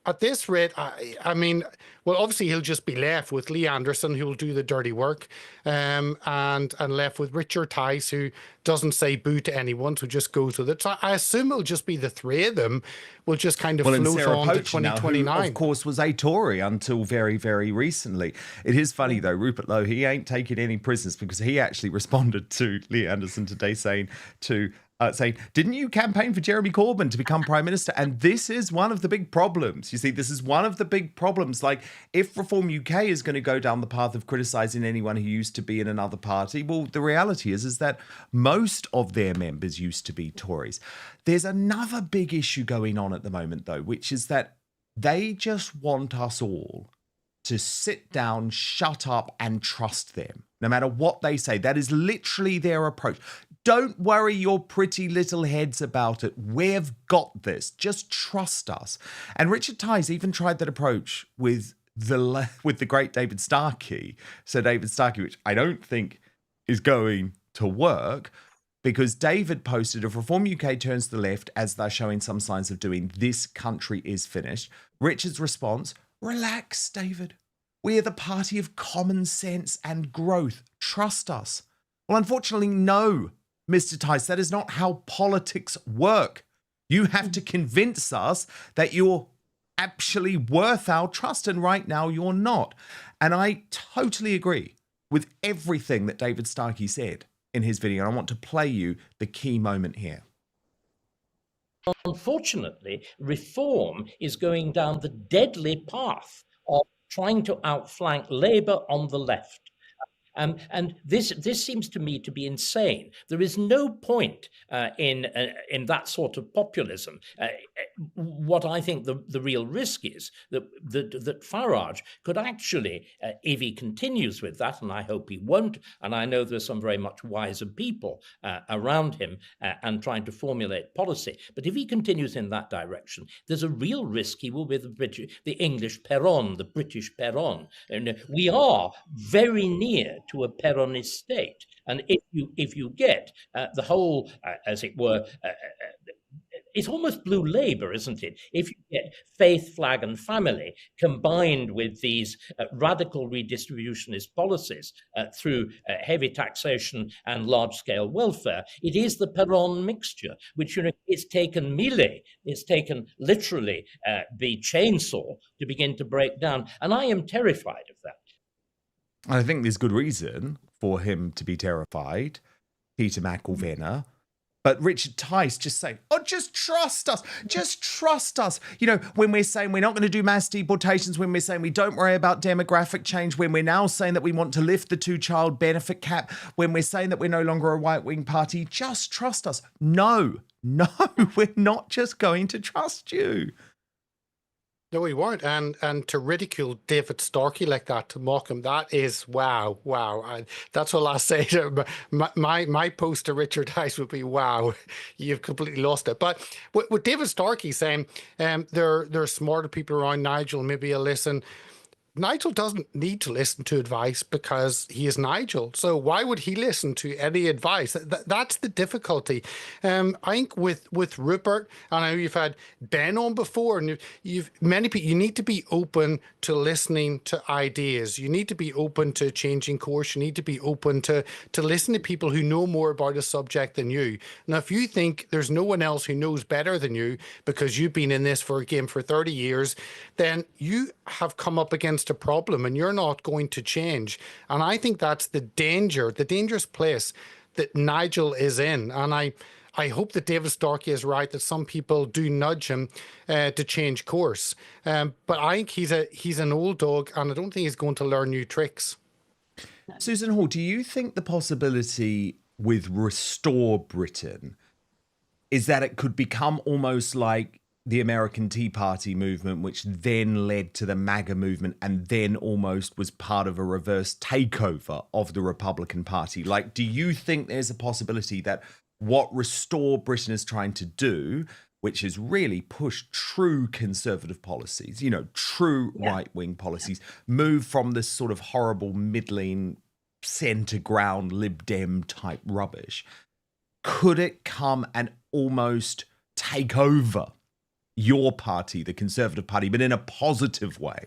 I mean, well, obviously he'll just be left with Lee Anderson, who will do the dirty work, and left with Richard Tice, who doesn't say boo to anyone, so just goes with it. So I assume it'll just be the three of them will just kind of float on to 2029. Now, who, of course, was a Tory until very, very recently. It is funny, though, Rupert Lowe, he ain't taking any prisoners, because he actually responded to Lee Anderson today saying, didn't you campaign for Jeremy Corbyn to become Prime Minister? And this is one of the big problems. You see, this is one of the big problems. Like, if Reform UK is going to go down the path of criticising anyone who used to be in another party, well, the reality is that most of their members used to be Tories. There's another big issue going on at the moment, though, which is that they just want us all to sit down, shut up, and trust them, no matter what they say. That is literally their approach. Don't worry your pretty little heads about it. We've got this. Just trust us. And Richard Tice even tried that approach with the great David Starkey. So David Starkey, which I don't think is going to work, because David posted, if Reform UK turns to the left, as they're showing some signs of doing, this country is finished. Richard's response, relax, David. We are the party of common sense and growth. Trust us. Well, unfortunately, no, Mr. Tice, that is not how politics work. You have to convince us that you're actually worth our trust, and right now you're not. And I totally agree with everything that David Starkey said in his video, and I want to play you the key moment here. Unfortunately, reform is going down the deadly path of trying to outflank Labour on the left. And this seems to me to be insane. There is no point in that sort of populism. What I think the real risk is that Farage could actually, if he continues with that, and I hope he won't, and I know there's some very much wiser people around him and trying to formulate policy, but if he continues in that direction, there's a real risk he will be the English Peron, the British Peron. And we are very near to a Peronist state, and if you get the whole, as it were, it's almost blue Labour, isn't it? If you get faith, flag, and family combined with these radical redistributionist policies through heavy taxation and large-scale welfare, it is the Peron mixture, which, it's taken Millet, it's taken literally the chainsaw to begin to break down, and I am terrified of that. I think there's good reason for him to be terrified, Peter McElvenna. But Richard Tice just saying, oh, just trust us. Just trust us. When we're saying we're not going to do mass deportations, when we're saying we don't worry about demographic change, when we're now saying that we want to lift the 2-child benefit cap, when we're saying that we're no longer a right-wing party, just trust us. No, we're not just going to trust you. No, we weren't. And to ridicule David Starkey like that, to mock him, that is wow. And that's what I'll say. My post to Richard Tice would be, wow, you've completely lost it. But with David Starkey saying there are smarter people around Nigel, maybe he'll listen. Nigel doesn't need to listen to advice because he is Nigel. So why would he listen to any advice? That's the difficulty. I think with Rupert, and I know you've had Ben on before, and many people, you need to be open to listening to ideas. You need to be open to changing course. You need to be open to listen to people who know more about a subject than you. Now, if you think there's no one else who knows better than you because you've been in this game for 30 years, then you have come up against a problem and you're not going to change. And I think that's the dangerous place that Nigel is in. And I hope that David Starkey is right, that some people do nudge him to change course. But I think he's an old dog, and I don't think he's going to learn new tricks. Susan Hall, do you think the possibility with Restore Britain is that it could become almost like the American Tea Party movement, which then led to the MAGA movement and then almost was part of a reverse takeover of the Republican Party? Like, do you think there's a possibility that what Restore Britain is trying to do, which is really push true conservative policies, true right-wing policies, move from this sort of horrible middling centre ground Lib Dem type rubbish, could it come and almost take over your party, the Conservative Party, but in a positive way?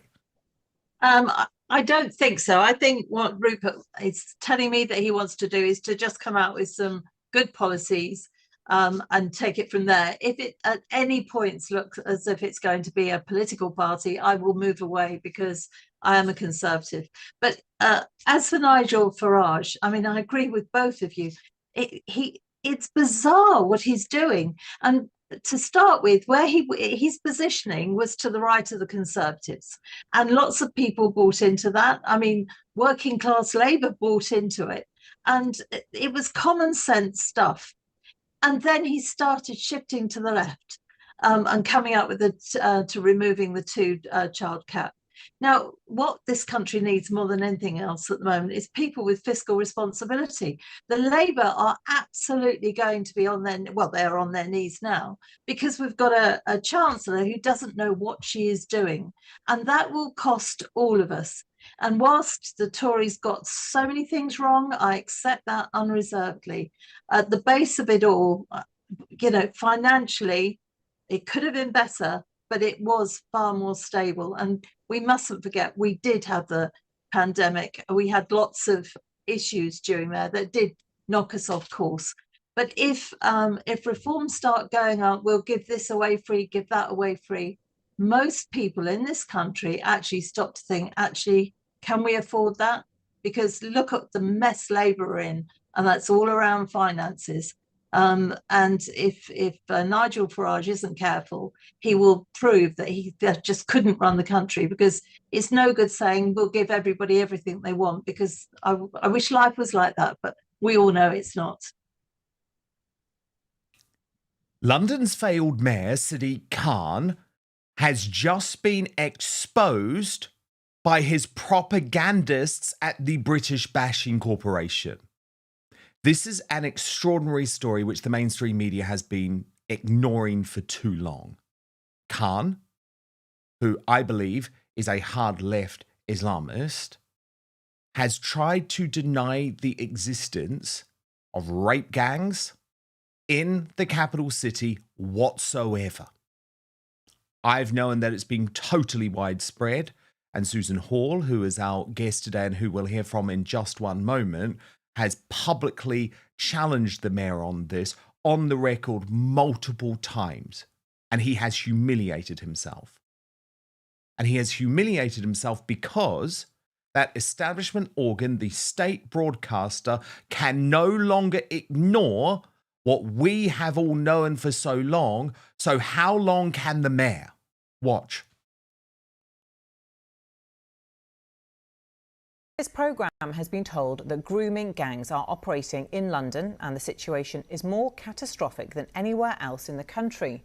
I don't think so. I think what Rupert is telling me that he wants to do is to just come out with some good policies and take it from there. If it at any points looks as if it's going to be a political party, I will move away because I am a Conservative. But as for Nigel Farage, I mean, I agree with both of you. It's bizarre what he's doing. And to start with, where his positioning was to the right of the Conservatives, and lots of people bought into that. I mean, working class Labour bought into it, and it was common sense stuff. And then he started shifting to the left and coming up with to removing the 2-child cap. Now, what this country needs more than anything else at the moment is people with fiscal responsibility. The Labour are absolutely going to be they're on their knees now, because we've got a Chancellor who doesn't know what she is doing. And that will cost all of us. And whilst the Tories got so many things wrong, I accept that unreservedly. At the base of it all, financially, it could have been better, but it was far more stable. And we mustn't forget, we did have the pandemic. We had lots of issues during there that did knock us off course. But if reforms start going up, we'll give this away free, give that away free. Most people in this country actually stop to think, actually, can we afford that? Because look at the mess Labour are in, and that's all around finances. And if Nigel Farage isn't careful, he will prove that he just couldn't run the country, because it's no good saying we'll give everybody everything they want, because I wish life was like that, but we all know it's not. London's failed mayor, Sadiq Khan, has just been exposed by his propagandists at the British Bashing Corporation. This is an extraordinary story which the mainstream media has been ignoring for too long. Khan, who I believe is a hard left Islamist, has tried to deny the existence of rape gangs in the capital city whatsoever. I've known that it's been totally widespread, and Susan Hall, who is our guest today and who we'll hear from in just one moment, has publicly challenged the mayor on this on the record multiple times, and he has humiliated himself. And he has humiliated himself because that establishment organ, the state broadcaster, can no longer ignore what we have all known for so long. So how long can the mayor? Watch. This programme has been told that grooming gangs are operating in London and the situation is more catastrophic than anywhere else in the country.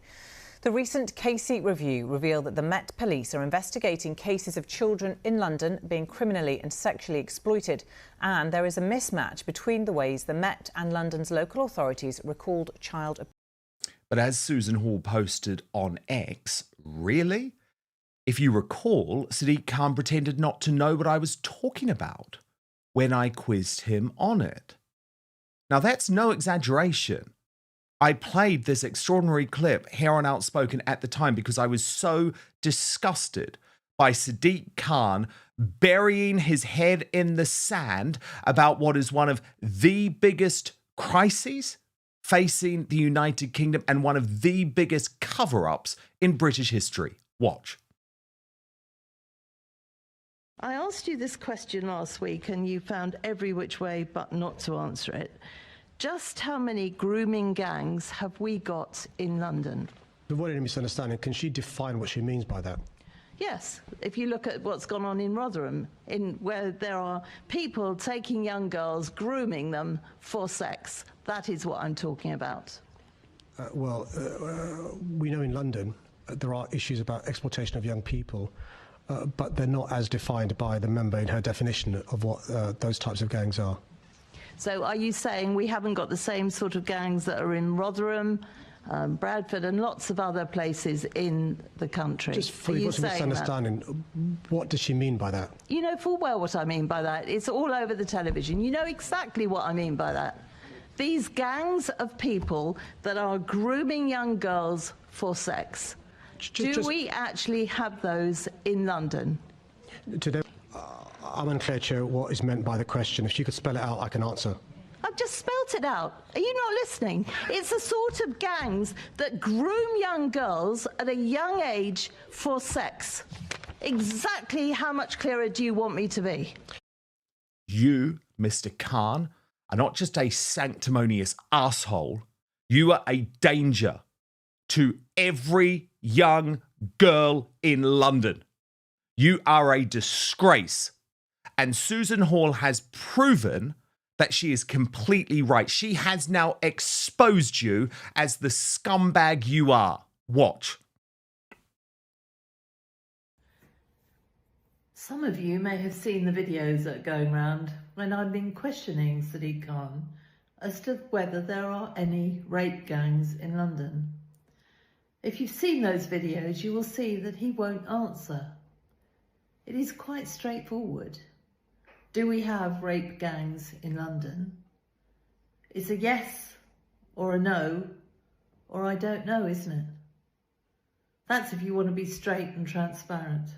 The recent Casey review revealed that the Met Police are investigating cases of children in London being criminally and sexually exploited, and there is a mismatch between the ways the Met and London's local authorities recalled child abuse. But as Susan Hall posted on X, really? If you recall, Sadiq Khan pretended not to know what I was talking about when I quizzed him on it. Now, that's no exaggeration. I played this extraordinary clip here on Outspoken at the time because I was so disgusted by Sadiq Khan burying his head in the sand about what is one of the biggest crises facing the United Kingdom and one of the biggest cover-ups in British history. Watch. I asked you this question last week and you found every which way but not to answer it. Just how many grooming gangs have we got in London? To avoid any misunderstanding, can she define what she means by that? Yes, if you look at what's gone on in Rotherham, where there are people taking young girls, grooming them for sex, that is what I'm talking about. We know in London there are issues about exploitation of young people, but they're not as defined by the member in her definition of what those types of gangs are. So are you saying we haven't got the same sort of gangs that are in Rotherham, Bradford and lots of other places in the country? Just for you misunderstanding, what does she mean by that? You know full well what I mean by that. It's all over the television. You know exactly what I mean by that. These gangs of people that are grooming young girls for sex. Do we actually have those in London? Today, I'm unclear, Chair, what is meant by the question. If she could spell it out, I can answer. I've just spelt it out. Are you not listening? It's the sort of gangs that groom young girls at a young age for sex. Exactly how much clearer do you want me to be? You, Mr. Khan, are not just a sanctimonious asshole. You are a danger to every young girl in London. You are a disgrace. And Susan Hall has proven that she is completely right. She has now exposed you as the scumbag you are. Watch. Some of you may have seen the videos that are going around when I've been questioning Sadiq Khan as to whether there are any rape gangs in London. If you've seen those videos, you will see that he won't answer. It is quite straightforward. Do we have rape gangs in London? It's a yes or a no or I don't know, isn't it? That's if you want to be straight and transparent.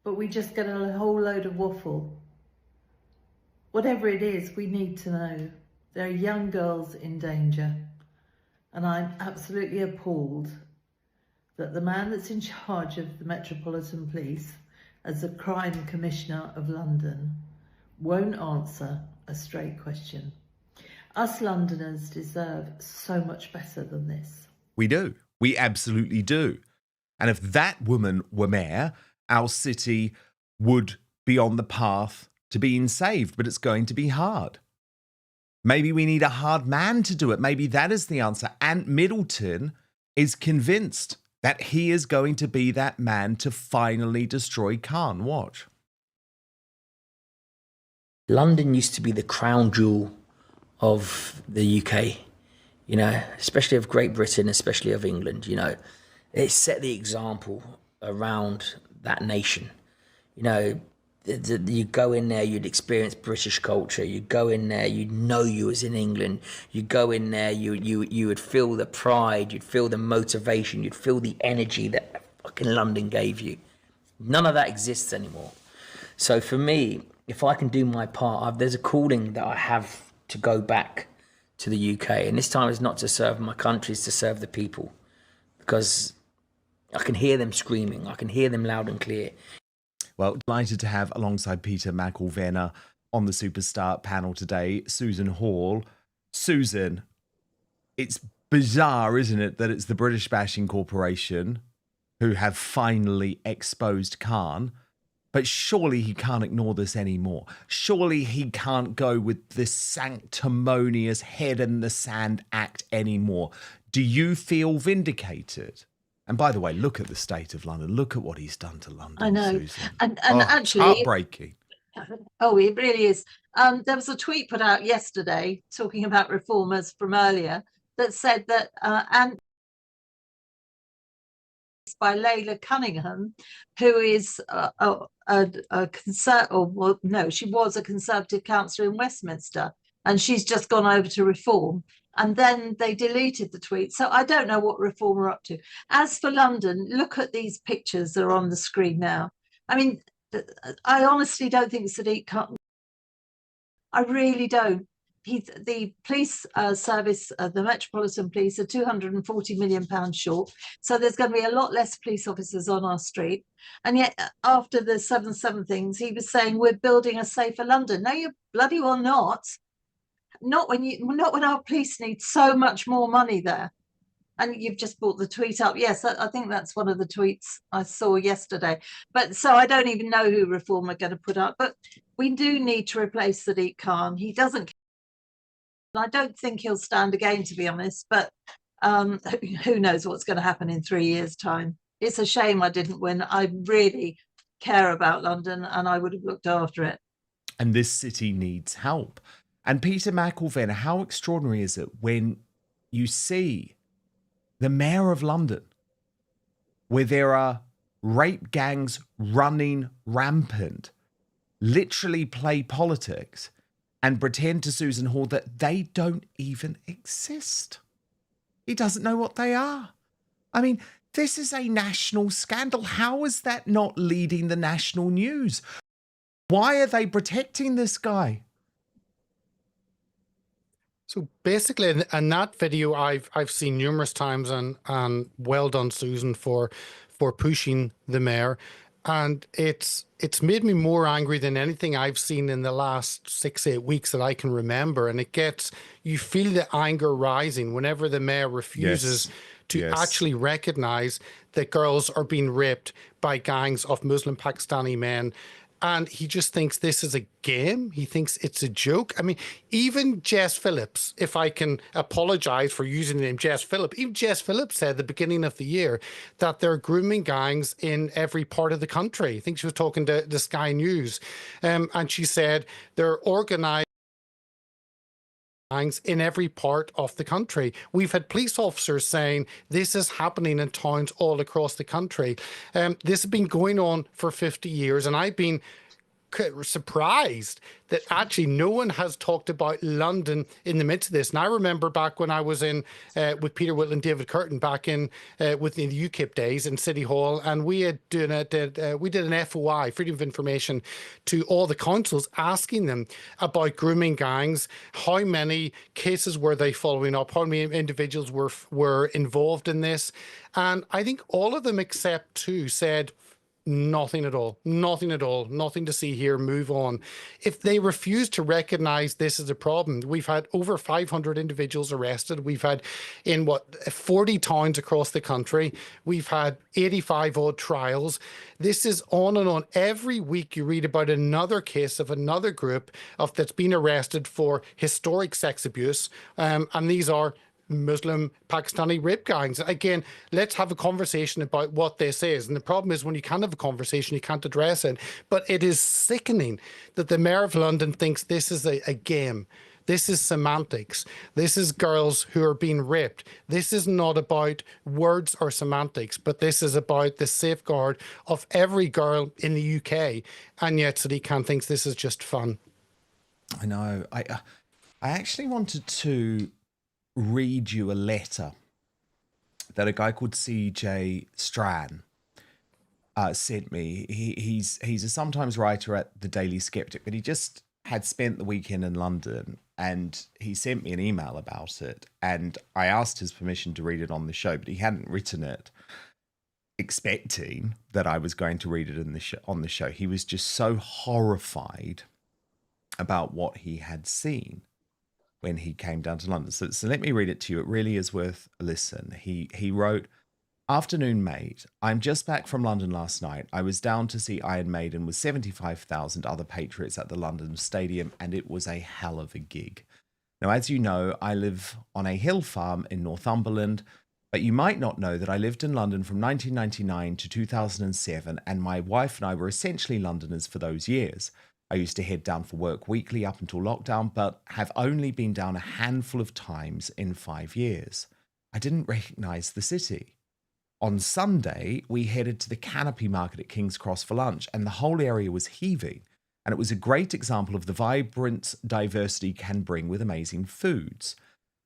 But we just get a whole load of waffle. Whatever it is, we need to know. There are young girls in danger, and I'm absolutely appalled that the man that's in charge of the Metropolitan Police as the Crime Commissioner of London won't answer a straight question. Us Londoners deserve so much better than this. We do. We absolutely do. And if that woman were mayor, our city would be on the path to being saved, but it's going to be hard. Maybe we need a hard man to do it. Maybe that is the answer. Ant Middleton is convinced that he is going to be that man to finally destroy Khan. Watch. London used to be the crown jewel of the UK, you know, especially of Great Britain, especially of England, you know. It set the example around that nation. You know, you go in there, you'd experience British culture. You go in there, you'd know you was in England. You go in there, you would feel the pride, you'd feel the motivation, you'd feel the energy that fucking London gave you. None of that exists anymore. So for me, if I can do my part, there's a calling that I have to go back to the UK, and this time it's not to serve my country, it's to serve the people, because I can hear them screaming, I can hear them loud and clear. Well, delighted to have alongside Peter McElvenna on the Superstar panel today, Susan Hall. Susan, it's bizarre, isn't it, that it's the British Bashing Corporation who have finally exposed Khan. But surely he can't ignore this anymore. Surely he can't go with this sanctimonious head in the sand act anymore. Do you feel vindicated? And by the way, look at the state of London. Look at what he's done to London, I know. Susan. And actually... Heartbreaking. Oh, it really is. There was a tweet put out yesterday talking about reformers from earlier that said that by Layla Cunningham, who is she was a Conservative councillor in Westminster, and she's just gone over to Reform, and then they deleted the tweet. So I don't know what Reform are up to. As for London, look at these pictures that are on the screen now. I mean, I honestly don't think Sadiq Khan. I really don't. The police service, the Metropolitan Police, are £240 million short. So there's going to be a lot less police officers on our street. And yet, after the 7/7 things, he was saying we're building a safer London. No, you bloody well not. Not when our police need so much more money there. And you've just brought the tweet up. Yes, I think that's one of the tweets I saw yesterday. But so I don't even know who Reform are going to put up. But we do need to replace Sadiq Khan. He doesn't. I don't think he'll stand again, to be honest, but who knows what's going to happen in 3 years' time. It's a shame I didn't win. I really care about London and I would have looked after it. And this city needs help. And Peter McElvenna, how extraordinary is it when you see the mayor of London, where there are rape gangs running rampant, literally play politics, and pretend to Susan Hall that they don't even exist. He doesn't know what they are. I mean, this is a national scandal. How is that not leading the national news? Why are they protecting this guy? So basically, in that video, I've seen numerous times, and well done, Susan, for pushing the mayor. And it's made me more angry than anything I've seen in the last 6-8 weeks that I can remember. And you feel the anger rising whenever the mayor refuses to actually recognize that girls are being raped by gangs of Muslim Pakistani men. And he just thinks this is a game. He thinks it's a joke. I mean, even Jess Phillips, if I can apologize for using the name Jess Phillips, even Jess Phillips said at the beginning of the year that there are grooming gangs in every part of the country. I think she was talking to the Sky News. And she said they're organized in every part of the country. We've had police officers saying this is happening in towns all across the country. This has been going on for 50 years, and I've been surprised that actually no one has talked about London in the midst of this. And I remember back when I was in with Peter Whittle and David Curtin back in within the UKIP days in City Hall, and we had we did an FOI, Freedom of Information, to all the councils, asking them about grooming gangs, how many cases were they following up, how many individuals were involved in this, and I think all of them except two said, nothing at all, nothing to see here, move on. If they refuse to recognize this as a problem, we've had over 500 individuals arrested. We've had in 40 towns across the country. We've had 85 odd trials. This is on and on. Every week you read about another case of another group that's been arrested for historic sex abuse. And these are Muslim Pakistani rape gangs. Again, let's have a conversation about what this is. And the problem is when you can't have a conversation, you can't address it. But it is sickening that the Mayor of London thinks this is a game. This is semantics. This is girls who are being raped. This is not about words or semantics, but this is about the safeguard of every girl in the UK. And yet Sadiq Khan thinks this is just fun. I know. I actually wanted to read you a letter that a guy called CJ Strachan sent me. He's a sometimes writer at the Daily Skeptic, but he just had spent the weekend in London and he sent me an email about it, and I asked his permission to read it on the show, but he hadn't written it expecting that I was going to read it on the show. He was just so horrified about what he had seen when he came down to London. So let me read it to you. It really is worth a listen. He wrote, "Afternoon, mate. I'm just back from London last night. I was down to see Iron Maiden with 75,000 other patriots at the London Stadium, and it was a hell of a gig. Now, as you know, I live on a hill farm in Northumberland, but you might not know that I lived in London from 1999 to 2007, and my wife and I were essentially Londoners for those years. I used to head down for work weekly up until lockdown, but have only been down a handful of times in 5 years. I didn't recognise the city. On Sunday, we headed to the Canopy Market at King's Cross for lunch, and the whole area was heaving. And it was a great example of the vibrant diversity can bring with amazing foods.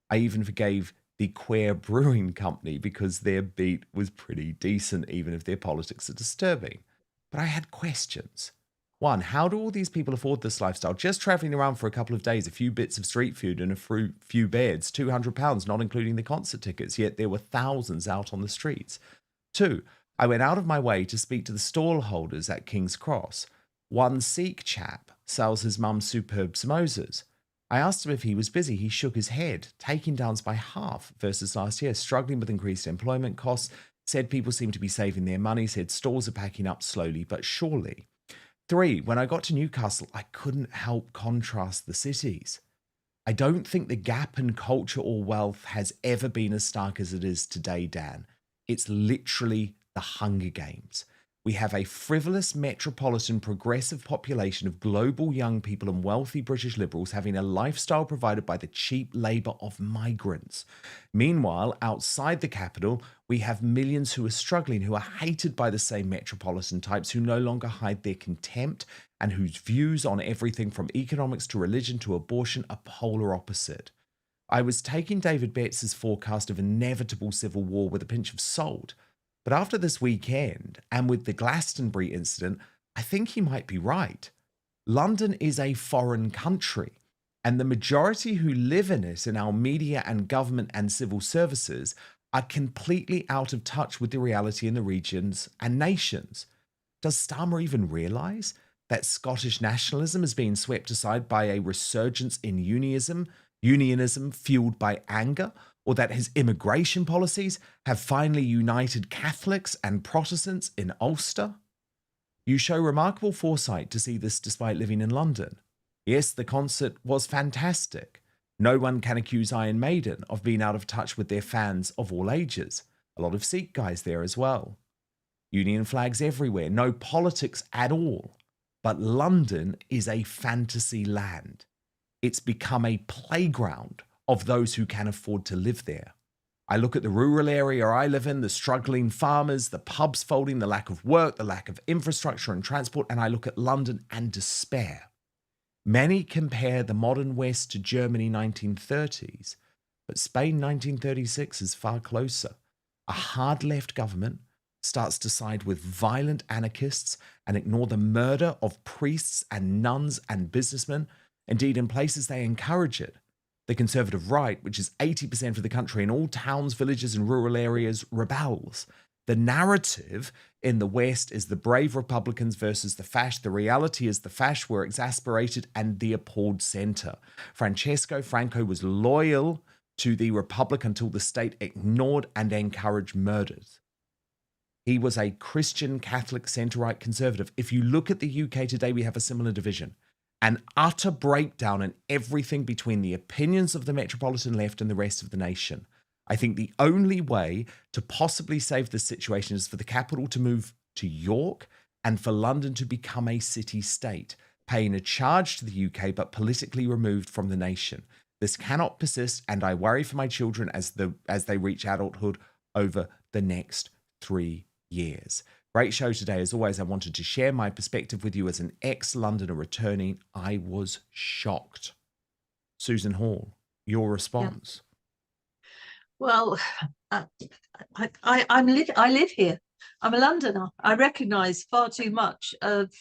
I even forgave the Queer Brewing Company because their beat was pretty decent, even if their politics are disturbing. But I had questions. One, how do all these people afford this lifestyle? Just travelling around for a couple of days, a few bits of street food and a few beds, £200, not including the concert tickets, yet there were thousands out on the streets. Two, I went out of my way to speak to the stall holders at King's Cross. One Sikh chap sells his mum's superb samosas. I asked him if he was busy. He shook his head, taking downs by half versus last year, struggling with increased employment costs, said people seem to be saving their money, said stores are packing up slowly but surely. Three, when I got to Newcastle, I couldn't help contrast the cities. I don't think the gap in culture or wealth has ever been as stark as it is today, Dan. It's literally the Hunger Games. We have a frivolous, metropolitan, progressive population of global young people and wealthy British liberals having a lifestyle provided by the cheap labour of migrants. Meanwhile, outside the capital, we have millions who are struggling, who are hated by the same metropolitan types, who no longer hide their contempt and whose views on everything from economics to religion to abortion are polar opposite. I was taking David Betts' forecast of inevitable civil war with a pinch of salt. But after this weekend, and with the Glastonbury incident, I think he might be right. London is a foreign country, and the majority who live in it in our media and government and civil services are completely out of touch with the reality in the regions and nations. Does Starmer even realise that Scottish nationalism is being swept aside by a resurgence in unionism fueled by anger? Or that his immigration policies have finally united Catholics and Protestants in Ulster? You show remarkable foresight to see this despite living in London. Yes, the concert was fantastic. No one can accuse Iron Maiden of being out of touch with their fans of all ages. A lot of Sikh guys there as well. Union flags everywhere, no politics at all. But London is a fantasy land. It's become a playground of those who can afford to live there. I look at the rural area I live in, the struggling farmers, the pubs folding, the lack of work, the lack of infrastructure and transport, and I look at London and despair. Many compare the modern West to Germany 1930s, but Spain 1936 is far closer. A hard left government starts to side with violent anarchists and ignore the murder of priests and nuns and businessmen. Indeed, in places they encourage it. The conservative right, which is 80% of the country in all towns, villages and rural areas, rebels. The narrative in the West is the brave Republicans versus the fash. The reality is the fash were exasperated and the appalled centre. Francesco Franco was loyal to the Republic until the state ignored and encouraged murders. He was a Christian Catholic centre-right conservative. If you look at the UK today, we have a similar division. An utter breakdown in everything between the opinions of the metropolitan left and the rest of the nation. I think the only way to possibly save this situation is for the capital to move to York and for London to become a city-state, paying a charge to the UK but politically removed from the nation. This cannot persist, and I worry for my children as they reach adulthood over the next 3 years. Great show today. As always, I wanted to share my perspective with you as an ex-Londoner returning. I was shocked. Susan Hall, your response? Well, I live here. I'm a Londoner. I recognise far too much of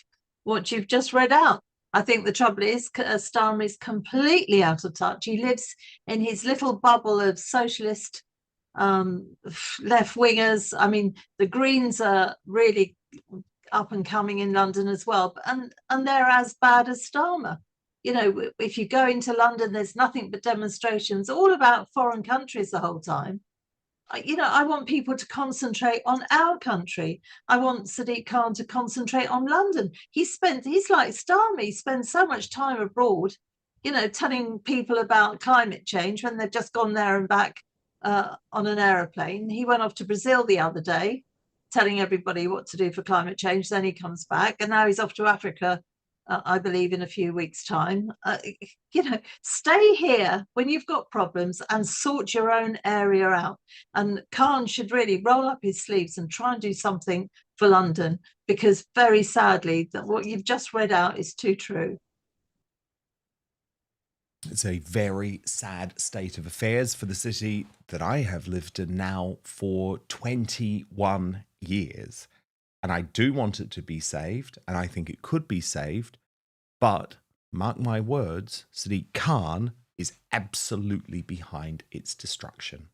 what you've just read out. I think the trouble is Starmer is completely out of touch. He lives in his little bubble of socialist left-wingers. I mean, the Greens are really up and coming in London as well, and they're as bad as Starmer. You know, if you go into London, there's nothing but demonstrations, all about foreign countries the whole time. You know, I want people to concentrate on our country. I want Sadiq Khan to concentrate on London. He's like Starmer, he spends so much time abroad, you know, telling people about climate change when they've just gone there and back on an aeroplane. He went off to Brazil the other day, telling everybody what to do for climate change. Then he comes back, and now he's off to Africa, I believe, in a few weeks' time. You know, stay here when you've got problems and sort your own area out. And Khan should really roll up his sleeves and try and do something for London, because very sadly, that what you've just read out is too true. It's a very sad state of affairs for the city that I have lived in now for 21 years. And I do want it to be saved, and I think it could be saved. But, mark my words, Sadiq Khan is absolutely behind its destruction.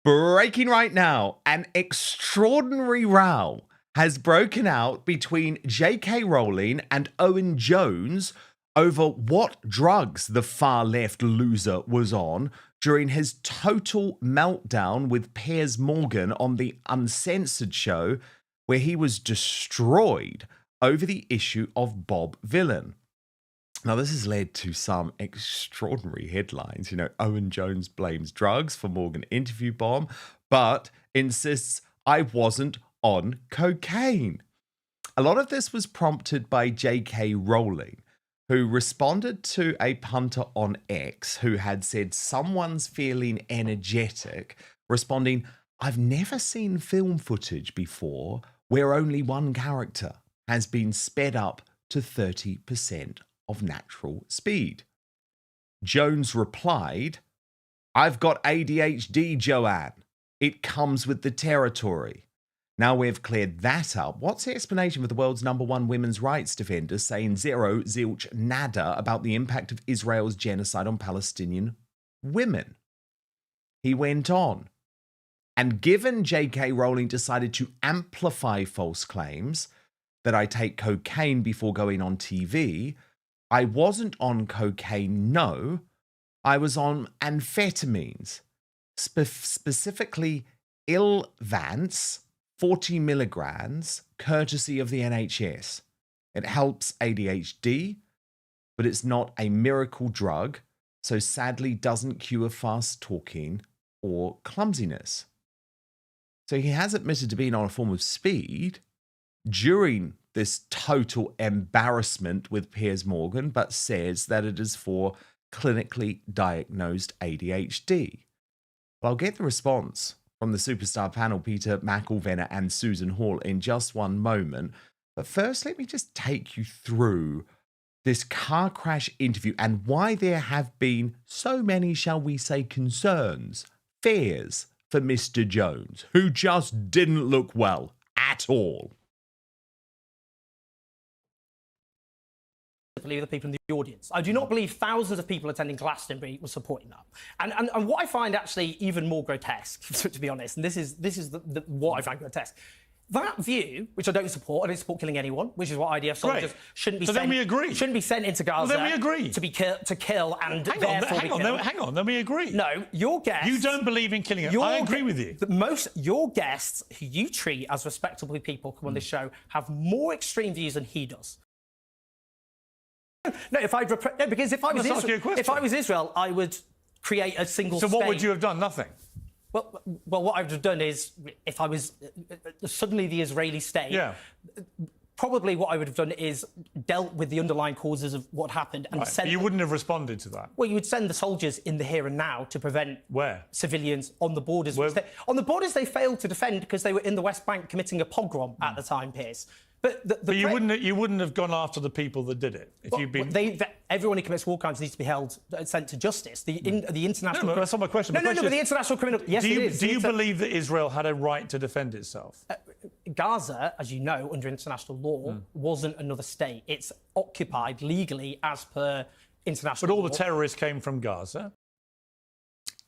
Breaking right now, an extraordinary row has broken out between J.K. Rowling and Owen Jones over what drugs the far-left loser was on during his total meltdown with Piers Morgan on the Uncensored show, where he was destroyed over the issue of Bob Villain. Now, this has led to some extraordinary headlines. You know, Owen Jones blames drugs for Morgan interview bomb, but insists I wasn't on cocaine. A lot of this was prompted by J.K. Rowling, who responded to a punter on X who had said someone's feeling energetic, responding, I've never seen film footage before where only one character has been sped up to 30% of natural speed. Jones replied, I've got ADHD, Joanne. It comes with the territory. Now we've cleared that up, what's the explanation for the world's #1 women's rights defender saying zero, zilch, nada about the impact of Israel's genocide on Palestinian women? He went on, and given J.K. Rowling decided to amplify false claims that I take cocaine before going on TV, I wasn't on cocaine, no. I was on amphetamines, specifically Ilvance, 40 milligrams, courtesy of the NHS. It helps ADHD, but it's not a miracle drug, so sadly doesn't cure fast talking or clumsiness. So he has admitted to being on a form of speed during this total embarrassment with Piers Morgan, but says that it is for clinically diagnosed ADHD. Well, I'll get the response from the superstar panel, Peter McElvenna and Susan Hall, in just one moment. But first, let me just take you through this car crash interview and why there have been so many, shall we say, concerns, fears for Mr. Jones, who just didn't look well at all. Believe the people in the audience. I do not believe thousands of people attending Glastonbury were supporting that. And what I find actually even more grotesque, to be honest, and this is what I find grotesque. That view, which I don't support killing anyone, which is what IDF soldiers shouldn't be so sent. Then we agree. Shouldn't be sent into Gaza. Well, then we agree. To kill and hang on. Then we agree. No, your guests. You don't believe in killing it. I agree with you. Your guests, who you treat as respectable people, come on this show, have more extreme views than he does. No, because if I was Israel, I would create a single state. So what would you have done? Nothing. Well, what I would have done is, if I was suddenly the Israeli state, probably what I would have done is dealt with the underlying causes of what happened and sent. You wouldn't have responded to that. Well, you would send the soldiers in the here and now to prevent civilians on the borders. On the borders, they failed to defend because they were in the West Bank committing a pogrom at the time, Piers. But you wouldn't have gone after the people that did it if you'd been. Everyone who commits war crimes needs to be sent to justice. The international. No, that's not my question. No, but the international criminal. Yes, it is. Do you believe that Israel had a right to defend itself? Gaza, as you know, under international law, wasn't another state. It's occupied legally as per international law. But all the terrorists came from Gaza.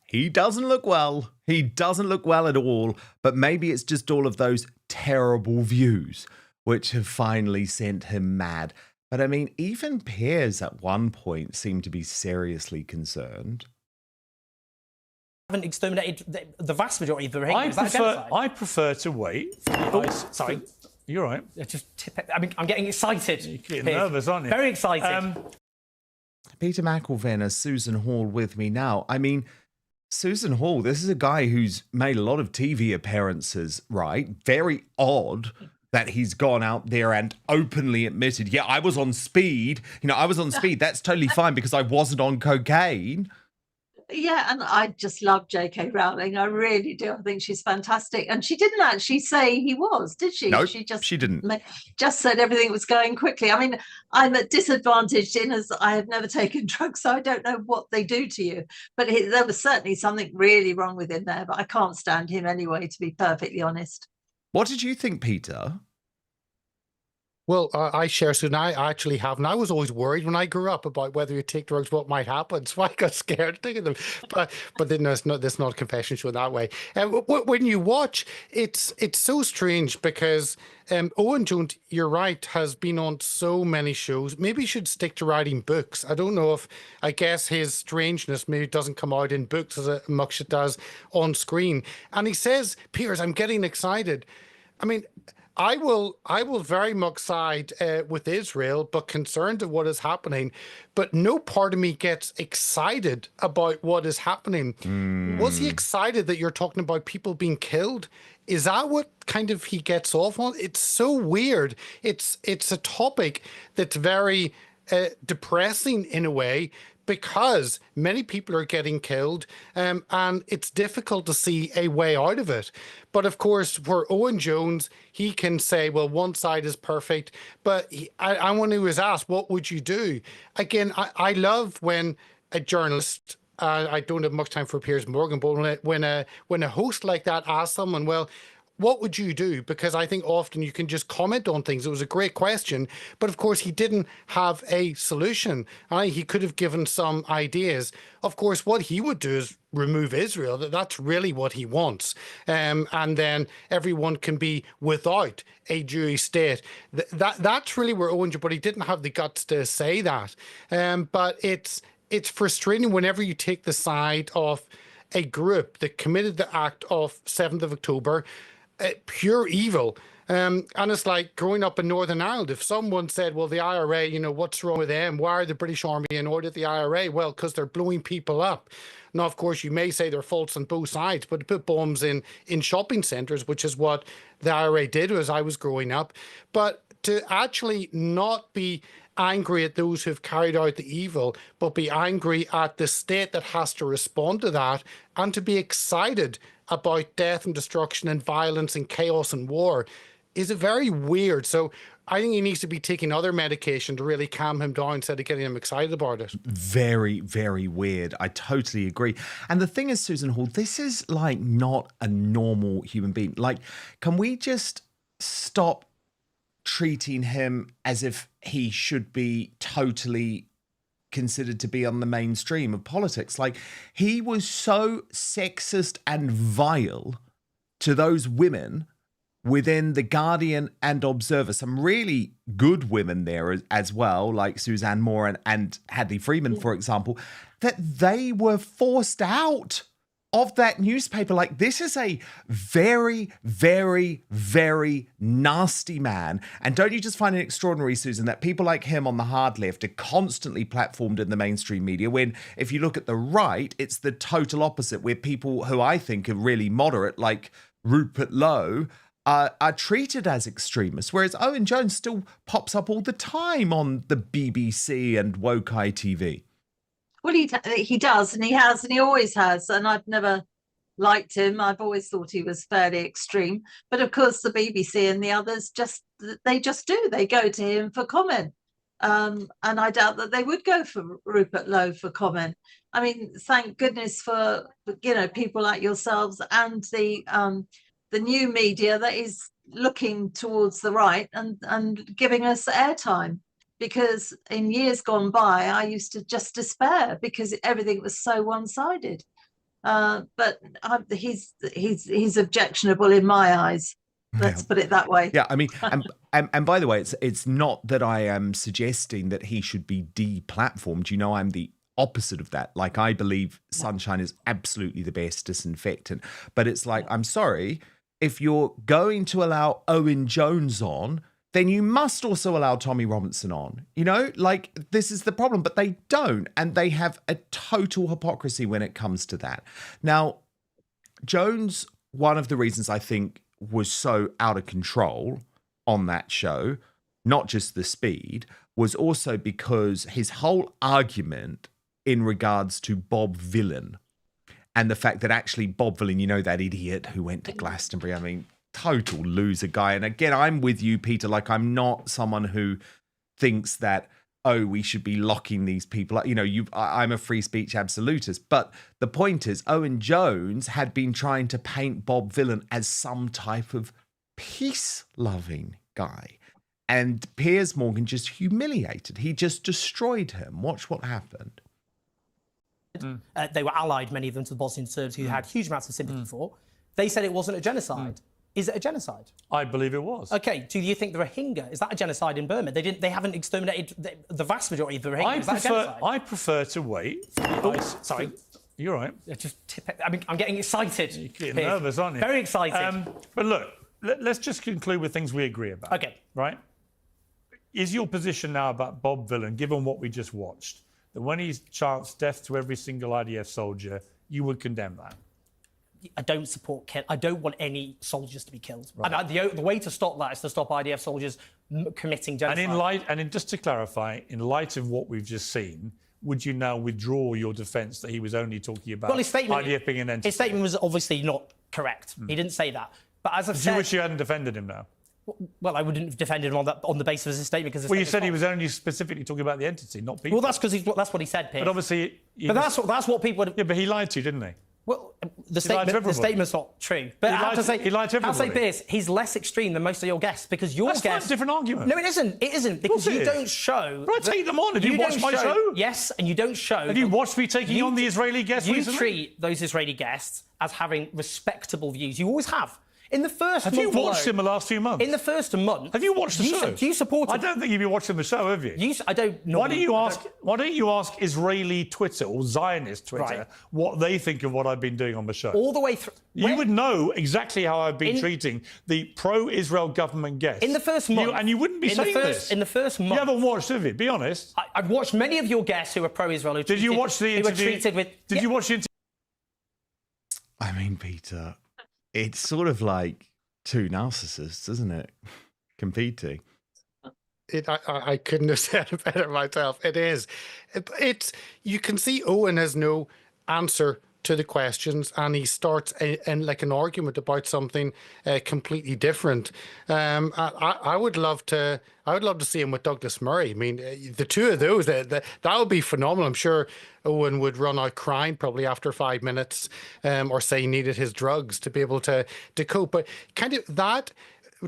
He doesn't look well. He doesn't look well at all. But maybe it's just all of those terrible views which have finally sent him mad. But I mean, even Piers at one point seemed to be seriously concerned. Haven't exterminated the vast majority of the Rohingyas. I prefer to wait. Sorry. You're right. I'm getting excited. You're getting nervous, aren't you? Very excited. Peter McElvenna, Susan Hall with me now. I mean, Susan Hall, this is a guy who's made a lot of TV appearances, right? Very odd that he's gone out there and openly admitted, yeah, I was on speed. I was on speed. That's totally fine because I wasn't on cocaine. Yeah, and I just love J.K. Rowling. I really do. I think she's fantastic. And she didn't actually say he was, did she? No, she didn't. Just said everything was going quickly. I mean, I'm at disadvantage in as I have never taken drugs, so I don't know what they do to you. But there was certainly something really wrong with him there. But I can't stand him anyway, to be perfectly honest. What did you think, Peter? Well, I share, Susan. I actually have, and I was always worried when I grew up about whether you take drugs, what might happen. So I got scared taking them. But then there's not a confession show that way. When you watch, it's so strange because Owen Jones, you're right, has been on so many shows. Maybe he should stick to writing books. I don't know if, I guess his strangeness maybe doesn't come out in books as much as it does on screen. And he says, Piers, I'm getting excited. I mean, I will very much side with Israel, but concerned of what is happening. But no part of me gets excited about what is happening. Was he excited that you're talking about people being killed? Is that what kind of he gets off on? It's so weird. It's a topic that's very depressing in a way, because many people are getting killed and it's difficult to see a way out of it. But of course, for Owen Jones, he can say, well, one side is perfect. But when he was asked, what would you do? Again, I love when a journalist, I don't have much time for Piers Morgan, but when a host like that asks someone, well, what would you do? Because I think often you can just comment on things. It was a great question, but of course he didn't have a solution. He could have given some ideas. Of course, what he would do is remove Israel. That's really what he wants. And then everyone can be without a Jewish state. That's really where Owen, but he didn't have the guts to say that. But it's frustrating whenever you take the side of a group that committed the act of 7th of October, pure evil. And it's like growing up in Northern Ireland. If someone said, well, the IRA, what's wrong with them? Why are the British Army in order at the IRA? Well, because they're blowing people up. Now, of course, you may say there are faults on both sides, but to put bombs in shopping centres, which is what the IRA did as I was growing up. But to actually not be angry at those who've carried out the evil, but be angry at the state that has to respond to that, and to be excited about death and destruction and violence and chaos and war is very weird. So I think he needs to be taking other medication to really calm him down instead of getting him excited about it. Very, very weird. I totally agree. And the thing is, Susan Hall, this is like not a normal human being. Like, can we just stop treating him as if he should be totally considered to be on the mainstream of politics? Like, he was so sexist and vile to those women within The Guardian and Observer. Some really good women there as well, like Suzanne Moore and Hadley Freeman, for example, that they were forced out of that newspaper. Like, this is a very, very, very nasty man. And don't you just find it extraordinary, Susan, that people like him on the hard left are constantly platformed in the mainstream media, when if you look at the right, it's the total opposite, where people who I think are really moderate, like Rupert Lowe, are treated as extremists, whereas Owen Jones still pops up all the time on the BBC and Woke ITV. Well, he does, and he has, and he always has. And I've never liked him. I've always thought he was fairly extreme. But of course, the BBC and the others they just do. They go to him for comment. And I doubt that they would go for Rupert Lowe for comment. I mean, thank goodness for, people like yourselves and the new media that is looking towards the right and giving us airtime. Because in years gone by, I used to just despair because everything was so one-sided. But he's objectionable in my eyes. Let's put it that way. Yeah, I mean, and by the way, it's not that I am suggesting that he should be deplatformed. You know, I'm the opposite of that. Like, I believe sunshine is absolutely the best disinfectant. But it's like, I'm sorry, if you're going to allow Owen Jones on, then you must also allow Tommy Robinson on. You know, like, this is the problem, but they don't. And they have a total hypocrisy when it comes to that. Now, Jones, one of the reasons I think was so out of control on that show, not just the speed, was also because his whole argument in regards to Bob Villan and the fact that actually Bob Villan, you know, that idiot who went to Glastonbury, I mean, total loser guy. And again, I'm with you, Peter. Like, I'm not someone who thinks that, oh, we should be locking these people up. You know, I'm a free speech absolutist. But the point is, Owen Jones had been trying to paint Bob Villan as some type of peace-loving guy. And Piers Morgan just humiliated. He just destroyed him. Watch what happened. They were allied, many of them, to the Bosnian Serbs, who had huge amounts of sympathy for. They said it wasn't a genocide. Is it a genocide? I believe it was. Okay, do you think the Rohingya, is that a genocide in Burma? They haven't exterminated the vast majority of the Rohingya. Is that a genocide? I prefer to wait. Sorry. You're right. I'm getting excited. You're getting nervous, aren't you? Very excited. But look, let's just conclude with things we agree about. Okay. Right? Is your position now about Bob Villan, given what we just watched, that when he's chanced death to every single IDF soldier, you would condemn that? I don't support I don't want any soldiers to be killed. Right. And the way to stop that is to stop IDF soldiers committing genocide. And just to clarify, in light of what we've just seen, would you now withdraw your defence that he was only talking about IDF being an entity? His statement was obviously not correct. He didn't say that. But as I've said, you wish you hadn't defended him now? Well, I wouldn't have defended him on the basis of his statement. Because you said he was only specifically talking about the entity, not people. Well, that's because that's what he said, Piers. But obviously... that's what people... Yeah, but he lied to you, didn't he? Well, the statement's not true. But he lied to everybody. I'll say, Piers, he's less extreme than most of your guests because your guests... That's a different argument. No, it isn't. It isn't, because you don't show... But I take them on. Have you watched my show? Yes, and you don't show... Have you watched me taking on the Israeli guests recently? You treat those Israeli guests as having respectable views. You always have. In the first month... Have you watched him the last few months? In the first month... Have you watched the show? Do you support him? I don't think you've been watching the show, have you? I don't know. Why don't you ask Israeli Twitter or Zionist Twitter what they think of what I've been doing on the show? All the way through... You would know exactly how I've been treating the pro-Israel government guests. In the first month... and you wouldn't be saying this. In the first month... You haven't watched, have you? Be honest. I've watched many of your guests who are pro-Israel. Did you watch the interview? Who were treated with... Did you watch the interview? I mean, Peter, it's sort of like two narcissists, isn't it? Competing. I couldn't have said it better myself. It is. It's you can see Owen has no answer to the questions, and he starts in like an argument about something completely different. I would love to. I would love to see him with Douglas Murray. I mean, the two of those that would be phenomenal. I'm sure Owen would run out crying probably after 5 minutes, or say he needed his drugs to be able to cope. But kind of that.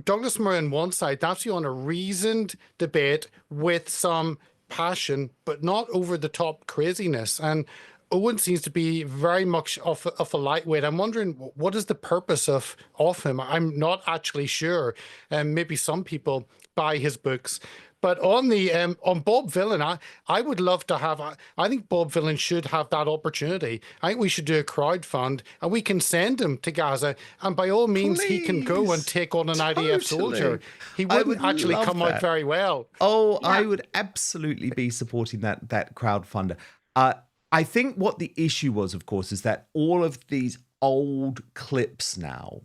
Douglas Murray on one side, that's you on a reasoned debate with some passion, but not over the top craziness. And Owen seems to be very much of a lightweight. I'm wondering, what is the purpose of him? I'm not actually sure. Maybe some people buy his books. But on the on Bob Villan, I would love to have. I think Bob Villan should have that opportunity. I think we should do a crowdfund, and we can send him to Gaza, and by all means, he can go and take on an IDF soldier. He wouldn't actually come out very well. Oh, yeah. I would absolutely be supporting that crowdfunder. I think what the issue was, of course, is that all of these old clips now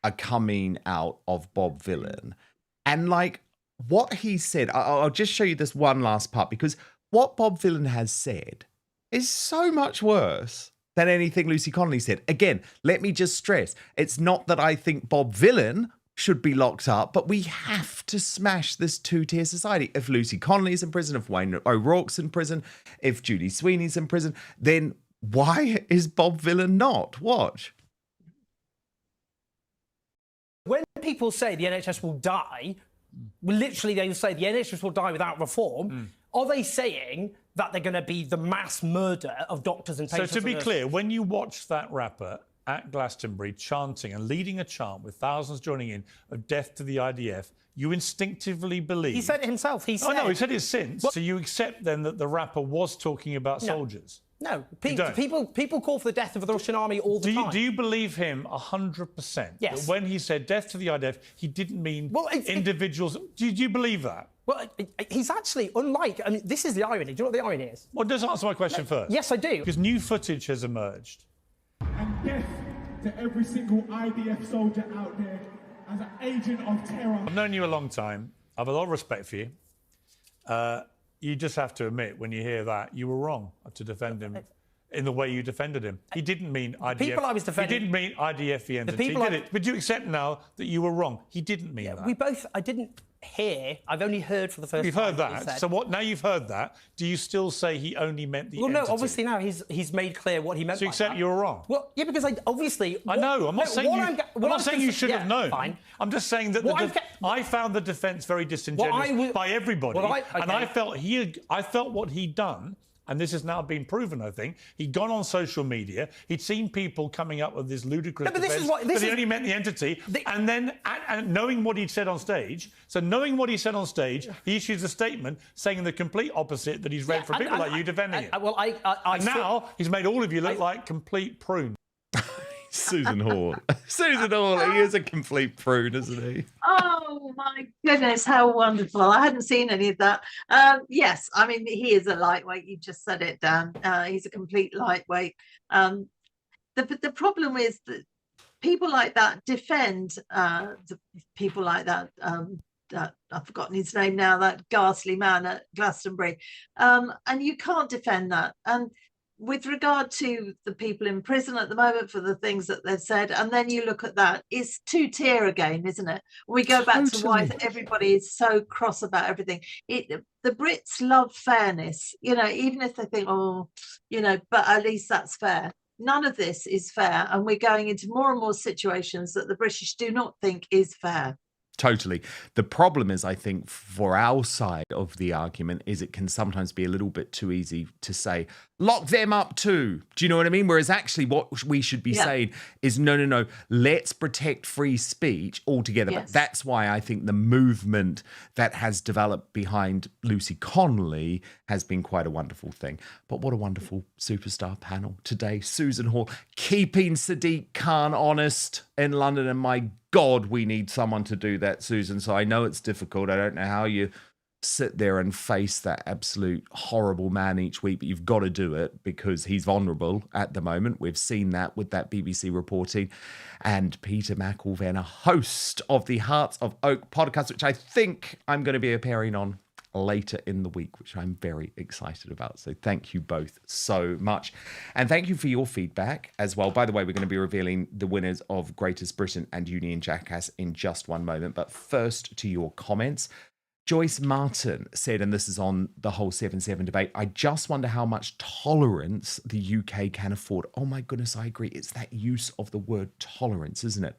are coming out of Bob Villan, and like. What he said, I'll just show you this one last part, because what Bob Villan has said is so much worse than anything Lucy Connolly said. Again, let me just stress, it's not that I think Bob Villan should be locked up, but we have to smash this two-tier society. If Lucy Connolly's in prison, if Wayne O'Rourke's in prison, if Judy Sweeney's in prison, then why is Bob Villan not? Watch. When people say the NHS will die, literally they will say the NHS will die without reform. Are they saying that they're going to be the mass murder of doctors and patients? So to be clear, when you watch that rapper at Glastonbury chanting and leading a chant with thousands joining in of death to the IDF, you instinctively believe... He said it himself. He said... Oh, no, he said it since. So you accept then that the rapper was talking about soldiers? No, people call for the death of the Russian army all the time. Do you believe him 100%? Yes. That when he said death to the IDF, he didn't mean individuals? Do you believe that? Well, he's actually unlike... I mean, this is the irony. Do you know what the irony is? Well, just answer my question first. Yes, I do. Because new footage has emerged. And death to every single IDF soldier out there as an agent of terror. I've known you a long time. I have a lot of respect for you. You just have to admit, when you hear that, you were wrong to defend him in the way you defended him. He didn't mean IDF. The people I was defending... He didn't mean IDF the entity. He did it. But you accept now that you were wrong. He didn't mean that. I didn't hear. I've only heard for the first time. You've heard that. So what? Now you've heard that. Do you still say he only meant the entity? Well, no. Obviously now he's made clear what he meant. So you accept you were wrong. Well, yeah, because I know. I'm not saying you. I'm not saying you should have known. Fine. I'm just saying that I found the defence very disingenuous by everybody, and I felt what he'd done. And this has now been proven, I think. He'd gone on social media. He'd seen people coming up with this ludicrous defence that he only meant the entity. And then, knowing what he'd said on stage, he issues a statement saying the complete opposite that he's read from people like you defending it. Now, he's made all of you look like complete prunes. Susan Hall. Susan Hall, he is a complete prune, isn't he? Oh my goodness, how wonderful. I hadn't seen any of that. Yes, I mean, he is a lightweight. You just said it, Dan. He's a complete lightweight. The problem is that people like that defend people like that. I've forgotten his name now, that ghastly man at Glastonbury. And you can't defend that. And with regard to the people in prison at the moment for the things that they've said, and then you look at that, it's two-tier again, isn't it? We go back to why everybody is so cross about everything. The Brits love fairness, even if they think, but at least that's fair. None of this is fair, and we're going into more and more situations that the British do not think is fair. Totally. The problem is, I think, for our side of the argument, is it can sometimes be a little bit too easy to say, lock them up too. Do you know what I mean? Whereas actually what we should be saying is, no, let's protect free speech altogether. Yes. But that's why I think the movement that has developed behind Lucy Connolly has been quite a wonderful thing. But what a wonderful superstar panel today. Susan Hall, keeping Sadiq Khan honest in London, and my God, we need someone to do that, Susan. So I know it's difficult. I don't know how you sit there and face that absolute horrible man each week, but you've got to do it because he's vulnerable at the moment. We've seen that with that BBC reporting. And Peter McElvenna, host of the Hearts of Oak podcast, which I think I'm going to be appearing on later in the week, which I'm very excited about. So thank you both so much. And thank you for your feedback as well. By the way, we're going to be revealing the winners of Greatest Britain and Union Jackass in just one moment. But first, to your comments. Joyce Martin said, and this is on the whole 7-7 debate, I just wonder how much tolerance the UK can afford. Oh my goodness, I agree. It's that use of the word tolerance, isn't it?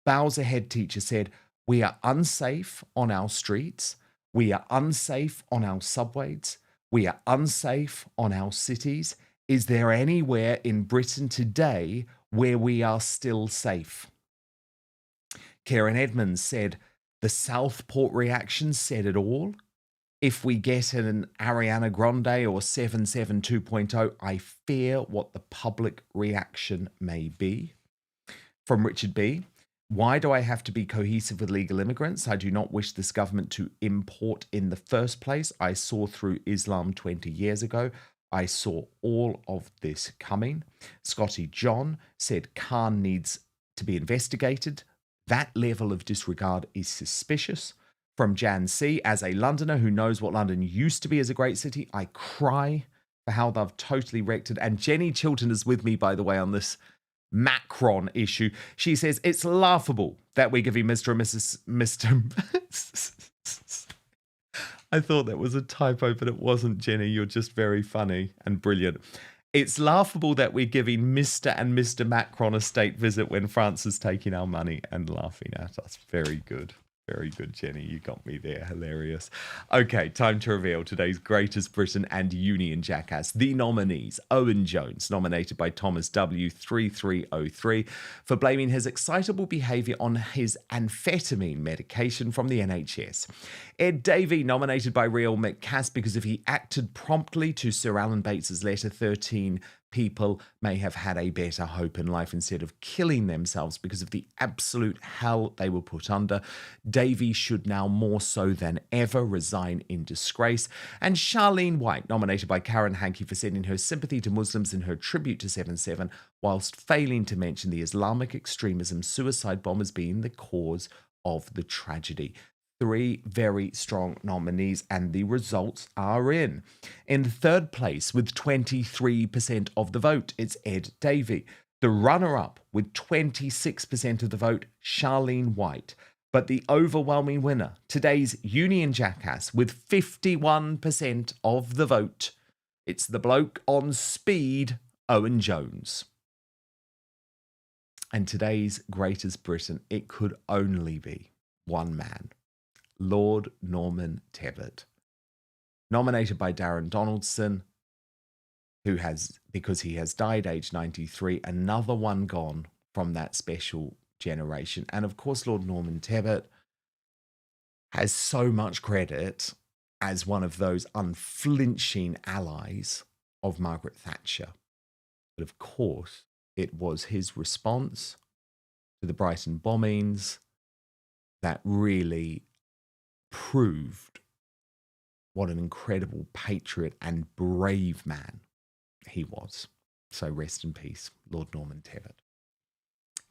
Bowser head teacher said, we are unsafe on our streets. We are unsafe on our subways. We are unsafe on our cities. Is there anywhere in Britain today where we are still safe? Karen Edmonds said, the Southport reaction said it all. If we get an Ariana Grande or 7-7 2.0, I fear what the public reaction may be. From Richard B. Why do I have to be cohesive with legal immigrants? I do not wish this government to import in the first place. I saw through Islam 20 years ago. I saw all of this coming. Scotty John said Khan needs to be investigated. That level of disregard is suspicious. From Jan C. As a Londoner who knows what London used to be as a great city, I cry for how they've totally wrecked it. And Jenny Chilton is with me, by the way, on this Macron issue. She says, it's laughable that we're giving Mr. and Mr. I thought that was a typo, but it wasn't, Jenny. You're just very funny and brilliant. It's laughable that we're giving Mr. and Mr. Macron a state visit when France is taking our money and laughing at us. Very good. Very good, Jenny. You got me there. Hilarious. Okay, time to reveal today's Greatest Britain and Union Jackass. The nominees. Owen Jones, nominated by Thomas W3303 for blaming his excitable behaviour on his amphetamine medication from the NHS. Ed Davey, nominated by Real McCass because if he acted promptly to Sir Alan Bates's letter 13, people may have had a better hope in life instead of killing themselves because of the absolute hell they were put under. Davey should now more so than ever resign in disgrace. And Charlene White, nominated by Karen Hankey for sending her sympathy to Muslims in her tribute to 7-7, whilst failing to mention the Islamic extremism suicide bombers being the cause of the tragedy. 3 very strong nominees, and the results are in. In third place, with 23% of the vote, it's Ed Davey. The runner-up, with 26% of the vote, Charlene White. But the overwhelming winner, today's Union Jackass, with 51% of the vote, it's the bloke on speed, Owen Jones. And today's Greatest Britain, it could only be one man. Lord Norman Tebbit, nominated by Darren Donaldson, who has, because he has died aged 93, another one gone from that special generation. And of course, Lord Norman Tebbit has so much credit as one of those unflinching allies of Margaret Thatcher. But of course, it was his response to the Brighton bombings that really proved what an incredible patriot and brave man he was. So rest in peace, Lord Norman Tebbit.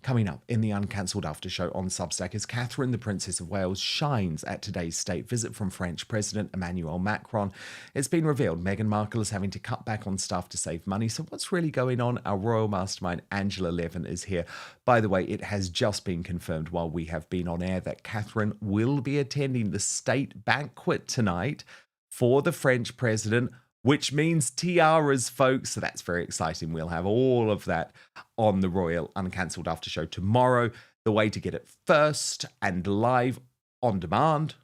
Coming up in the Uncancelled After Show on Substack is Catherine, the Princess of Wales, shines at today's state visit from French President Emmanuel Macron. It's been revealed Meghan Markle is having to cut back on staff to save money. So what's really going on? Our royal mastermind, Angela Levin, is here. By the way, it has just been confirmed while we have been on air that Catherine will be attending the state banquet tonight for the French president, which means tiaras, folks. So that's very exciting. We'll have all of that on the Royal Uncancelled After Show tomorrow. The way to get it first and live on demand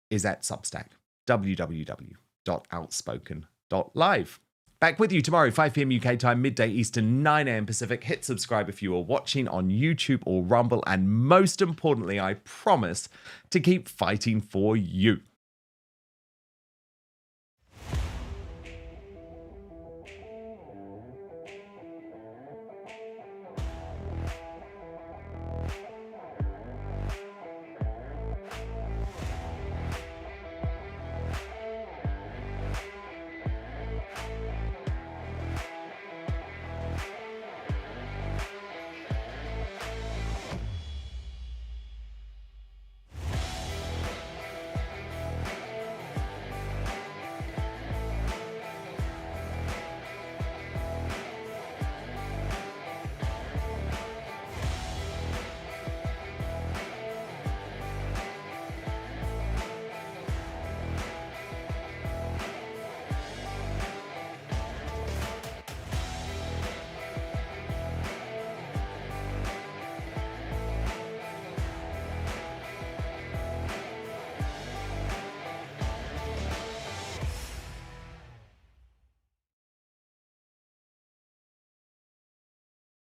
is at Substack, www.outspoken.live. Back with you tomorrow, 5 p.m. UK time, midday Eastern, 9 a.m. Pacific. Hit subscribe if you are watching on YouTube or Rumble. And most importantly, I promise to keep fighting for you.